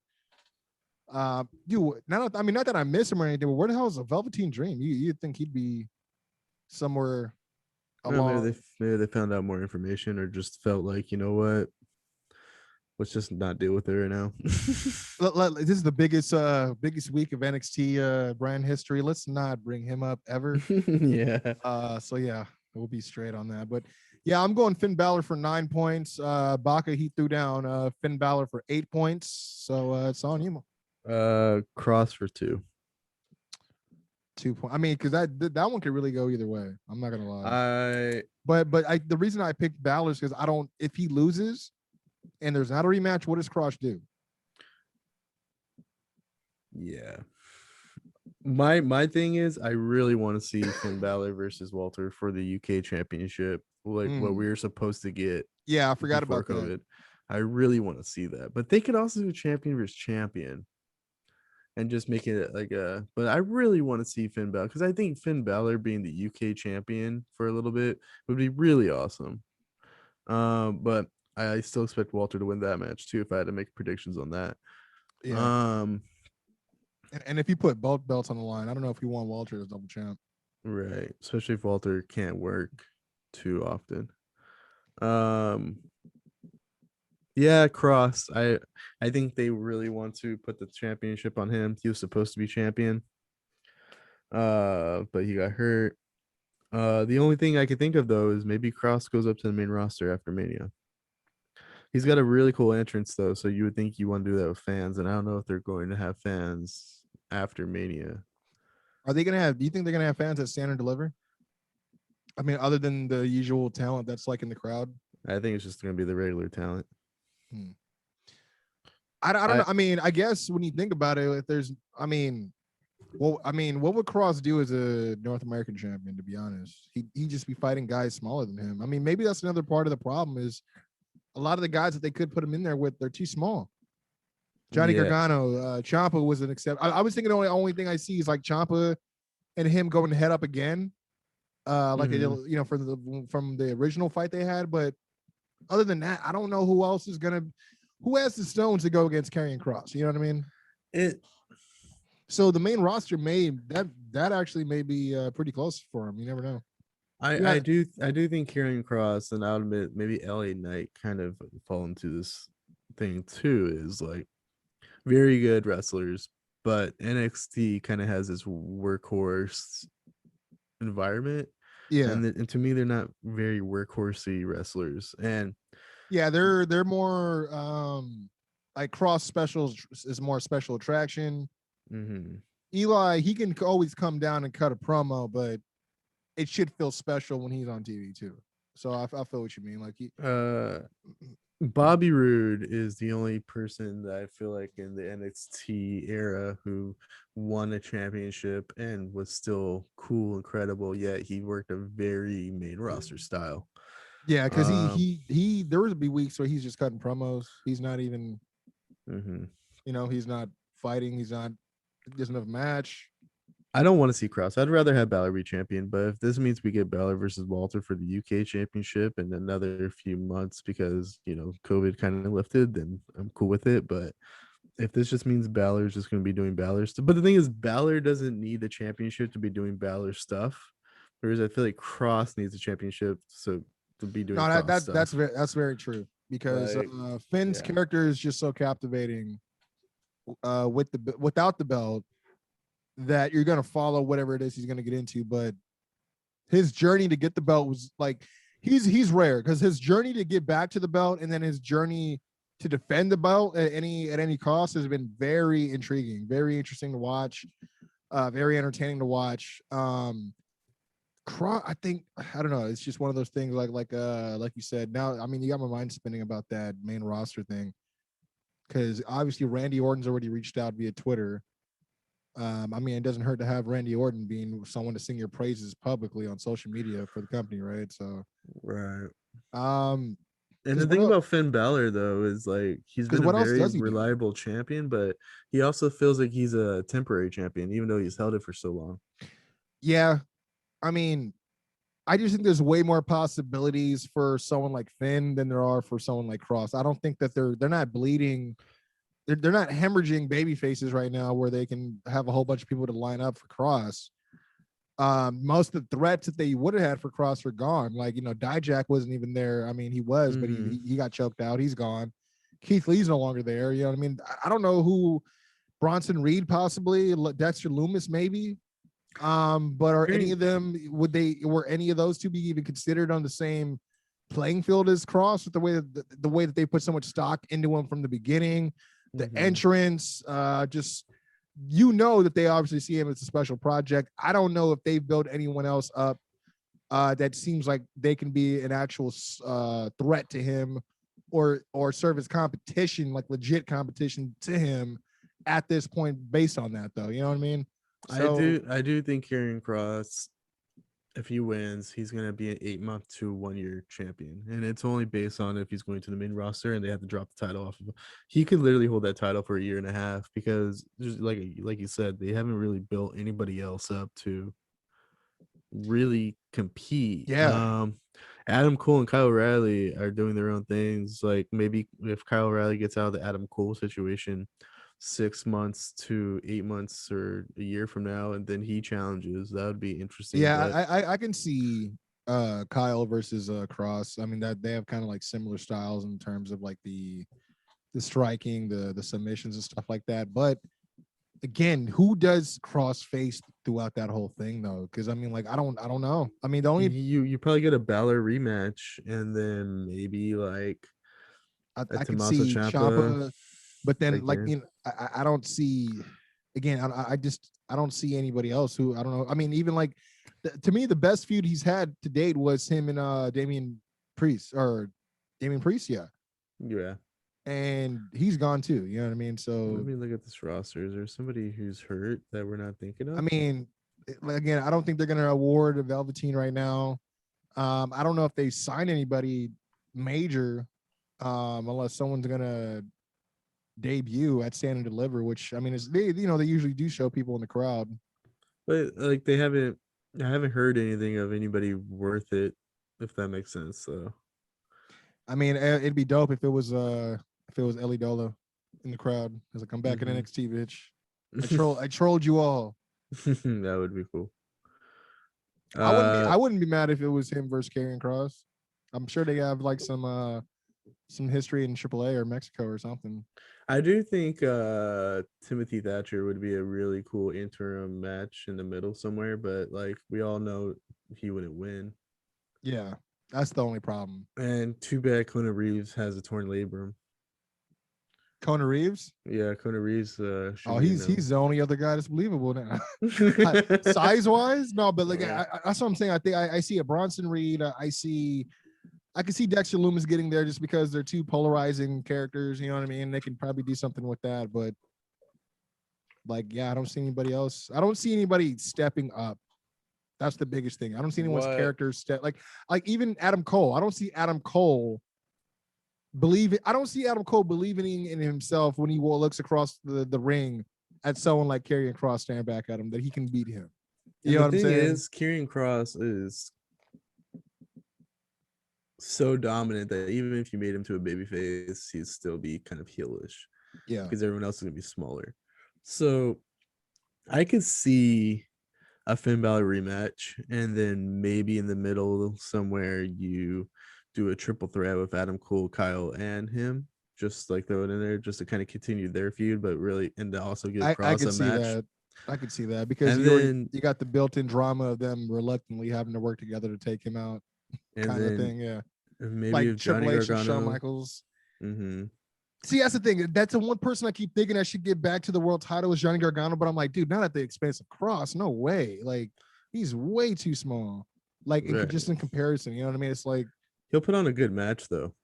Not that I miss him or anything, but where the hell is the Velveteen Dream? You'd think he'd be somewhere along. Maybe they found out more information or just felt like, you know what? Let's just not deal with it right now. This is the biggest week of NXT brand history. Let's not bring him up ever. Yeah. So yeah, we'll be straight on that. But yeah, I'm going Finn Balor for 9 points. Baca, he threw down Finn Balor for 8 points. So it's on you. Cross for 2. 2 points. I mean, because that one could really go either way. I'm not gonna lie. But the reason I picked Balor is because if he loses and there's not a rematch, what does Cross do? Yeah. My thing is I really want to see Finn Balor versus Walter for the UK championship, like what we were supposed to get. Yeah, I forgot about COVID. that. I really want to see that. But they could also do champion versus champion and just make it like but I really want to see Finn Balor because I think Finn Balor being the UK champion for a little bit would be really awesome. But I still expect Walter to win that match too if I had to make predictions on that. Yeah. And if you put both belts on the line, I don't know if you want Walter as double champ. Right. Especially if Walter can't work too often. Yeah, Cross. I think they really want to put the championship on him. He was supposed to be champion. But he got hurt. The only thing I could think of though is maybe Cross goes up to the main roster after Mania. He's got a really cool entrance though, so you would think you want to do that with fans, and I don't know if they're going to have fans after Mania. Do you think they're gonna have fans that stand and deliver? I mean, other than the usual talent that's like in the crowd? I think it's just gonna be the regular talent. I don't know. I mean, I guess when you think about it, what would Cross do as a North American champion, to be honest? He'd just be fighting guys smaller than him. I mean, maybe that's another part of the problem is a lot of the guys that they could put him in there with, they're too small. Johnny Gargano, Ciampa was an exception. I was thinking the only thing I see is like Ciampa and him going head up again, like they did, from the original fight they had. But other than that, I don't know who else is who has the stones to go against Karrion Kross. You know what I mean? So the main roster that actually may be pretty close for him. You never know. I do think Karrion Kross, and I'll admit maybe LA Knight kind of fall into this thing too, is like very good wrestlers, but NXT kind of has this workhorse environment Yeah. And to me, they're not very workhorsey wrestlers. And yeah, they're more like Cross specials is more special attraction. Eli, he can always come down and cut a promo, but it should feel special when he's on TV too. So I feel what you mean. Like Bobby Roode is the only person that I feel like in the NXT era who won a championship and was still cool and credible, yet he worked a very main roster style. Yeah, because he there would be weeks where he's just cutting promos. He's not even, he's not fighting. He's not doesn't have a match. I don't want to see Cross. I'd rather have Balor be champion, but if this means we get Balor versus Walter for the UK championship in another few months because, COVID kind of lifted, then I'm cool with it. But if this just means Balor's just going to be doing Balor stuff. But the thing is, Balor doesn't need the championship to be doing Balor stuff. Whereas I feel like Cross needs a championship to be doing stuff. That's very true. Because Finn's character is just so captivating without the belt, that you're going to follow whatever it is he's going to get into. But his journey to get the belt was like, he's rare, because his journey to get back to the belt and then his journey to defend the belt at any cost has been very intriguing, very interesting to watch, very entertaining to watch. I don't know. It's just one of those things like you said. Now, I mean, you got my mind spinning about that main roster thing, because obviously Randy Orton's already reached out via Twitter. I mean, it doesn't hurt to have Randy Orton being someone to sing your praises publicly on social media for the company, right? So, right. And the thing about Finn Balor, though, is like he's been a very reliable champion, but he also feels like he's a temporary champion, even though he's held it for so long. Yeah, I mean, I just think there's way more possibilities for someone like Finn than there are for someone like Cross. I don't think that they're not bleeding. They're not hemorrhaging baby faces right now where they can have a whole bunch of people to line up for Cross. Most of the threats that they would have had for Cross are gone. Like, Dijak wasn't even there. I mean, he was, but he got choked out. He's gone. Keith Lee's no longer there. You know what I mean? I don't know who. Bronson Reed, possibly. Dexter Loomis, maybe. But are any of them, were any of those two be even considered on the same playing field as Cross, with the way that they put so much stock into him from the beginning? The entrance, just that they obviously see him as a special project. I don't know if they've built anyone else up that seems like they can be an actual threat to him or serve as competition, like legit competition to him at this point based on that, though. You know what I mean? So, I do think Karrion Kross, if he wins, he's going to be an 8-month to 1-year champion. And it's only based on if he's going to the main roster and they have to drop the title off of him. He could literally hold that title for 1.5 years, because just like you said, they haven't really built anybody else up to really compete. Yeah. Adam Cole and Kyle O'Reilly are doing their own things. Like, maybe if Kyle O'Reilly gets out of the Adam Cole situation 6 months to 8 months or 1 year from now, and then he challenges, that would be interesting. Yeah, I can see Kyle versus Cross. I mean, that they have kind of like similar styles in terms of like the striking, the submissions and stuff like that. But again, who does Cross face throughout that whole thing, though? Because I mean, like, I don't know. I mean, the only you probably get a Balor rematch, and then maybe like I can see Ciampa. But then, I don't see. Again, I don't see anybody else who, I don't know. I mean, even like, to me, the best feud he's had to date was him and Damian Priest. Yeah. Yeah. And he's gone too. You know what I mean? So let me look at this roster. Is there somebody who's hurt that we're not thinking of? I mean, again, I don't think they're going to award a Velveteen right now. I don't know if they sign anybody major, unless someone's going to debut at Stand and Deliver, which, I mean, is they usually do show people in the crowd, but like I haven't heard anything of anybody worth it, if that makes sense. So I mean, it'd be dope if it was Ellie Dola in the crowd. As like, I'm back in NXT, bitch. I trolled you all. That would be cool. I wouldn't be mad if it was him versus Karrion Kross. I'm sure they have like some some history in AAA or Mexico or something. I do think Timothy Thatcher would be a really cool interim match in the middle somewhere, but like we all know he wouldn't win. Yeah, that's the only problem. And too bad Kona Reeves has a torn labrum. Kona Reeves? Yeah, Kona Reeves. He's the only other guy that's believable now. Size wise, no, but like that's what I'm saying. I think I see a Bronson Reed. I can see Dexter Lumis getting there just because they're two polarizing characters. You know what I mean? They can probably do something with that, but like, yeah, I don't see anybody else. I don't see anybody stepping up. That's the biggest thing. I don't see anyone's character step like even Adam Cole. I don't see Adam Cole believing in himself when he looks across the ring at someone like Karrion Kross staring back at him that he can beat him. You know what I'm saying? The thing is, Karrion Kross is so dominant that even if you made him to a babyface, he'd still be kind of heelish. Yeah, because everyone else is gonna be smaller. So I could see a Finn Balor rematch, and then maybe in the middle somewhere you do a triple threat with Adam Cole, Kyle, and him. Just like throw it in there, just to kind of continue their feud, but really, and to also get across a match. I could see that because you got the built-in drama of them reluctantly having to work together to take him out, kind of thing. Yeah, maybe like Johnny Gargano, Shawn Michaels. Mm-hmm. See, that's the thing. That's the one person I keep thinking I should get back to the world title is Johnny Gargano, but I'm like, dude, not at the expense of Cross. No way. Like, he's way too small. Like, just in comparison, you know what I mean? It's like he'll put on a good match though.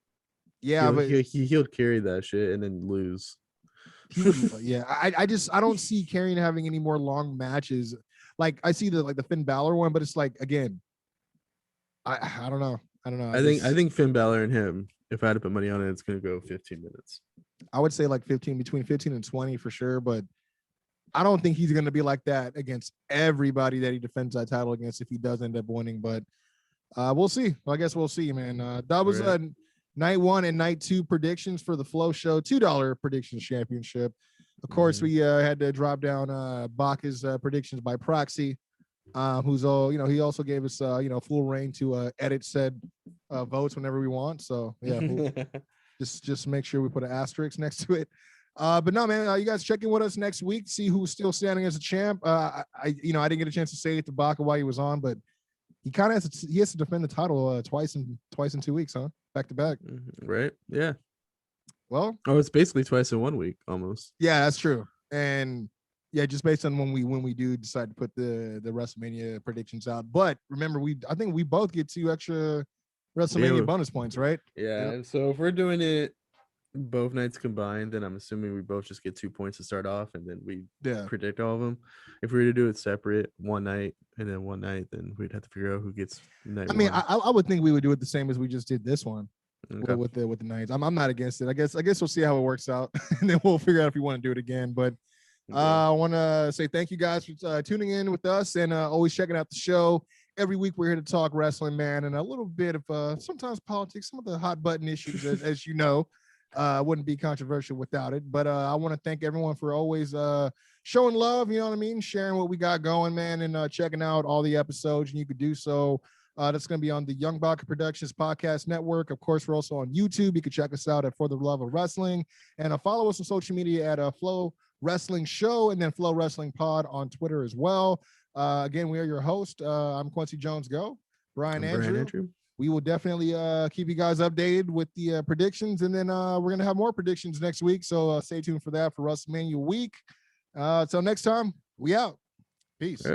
Yeah, but he'll carry that shit and then lose. Yeah, I don't see Karrion having any more long matches. Like I see the Finn Balor one, but it's like again, I don't know. I think Finn Balor and him, if I had to put money on it, it's gonna go 15 minutes. I would say like between 15 and 20 for sure, but I don't think he's gonna be like that against everybody that he defends that title against if he does end up winning. But we'll see. Well, I guess we'll see, man. That was night 1 and night 2 predictions for the Flow Show $2 predictions championship. Of course, we had to drop down Baca's predictions by proxy. Who's all he also gave us full reign to edit said votes whenever we want. So yeah, just make sure we put an asterisk next to it. But no, man, you guys check in with us next week, see who's still standing as a champ. I didn't get a chance to say it to Baca while he was on, but he kind of has to defend the title twice in 2 weeks, huh? Back to back. Right. Yeah. Well, it's basically twice in 1 week almost. Yeah, that's true. And yeah, just based on when we do decide to put the WrestleMania predictions out. But remember, I think we both get 2 extra WrestleMania bonus points, right? Yeah. Yep. So if we're doing it both nights combined, then I'm assuming we both just get 2 points to start off, and then we predict all of them. If we were to do it separate, one night and then one night, then we'd have to figure out who gets night. I would think we would do it the same as we just did this one. Okay. With the nights. I'm not against it. I guess we'll see how it works out, and then we'll figure out if we want to do it again. But I want to say thank you guys for tuning in with us and always checking out the show. Every week we're here to talk wrestling, man, and a little bit of sometimes politics, some of the hot button issues, as you know. Wouldn't be controversial without it. But I want to thank everyone for always showing love, you know what I mean, sharing what we got going, man, and checking out all the episodes. And you could do so. That's going to be on the Young Baca Productions Podcast Network. Of course, we're also on YouTube. You can check us out at For the Love of Wrestling. And follow us on social media at Flow Wrestling Show and then Flow Wrestling Pod on Twitter as well. Again, we are your host. I'm Quincy Jones Go. Brian Andrew. We will definitely keep you guys updated with the predictions. And then we're going to have more predictions next week. So stay tuned for that for WrestleMania week. Until next time, we out. Peace.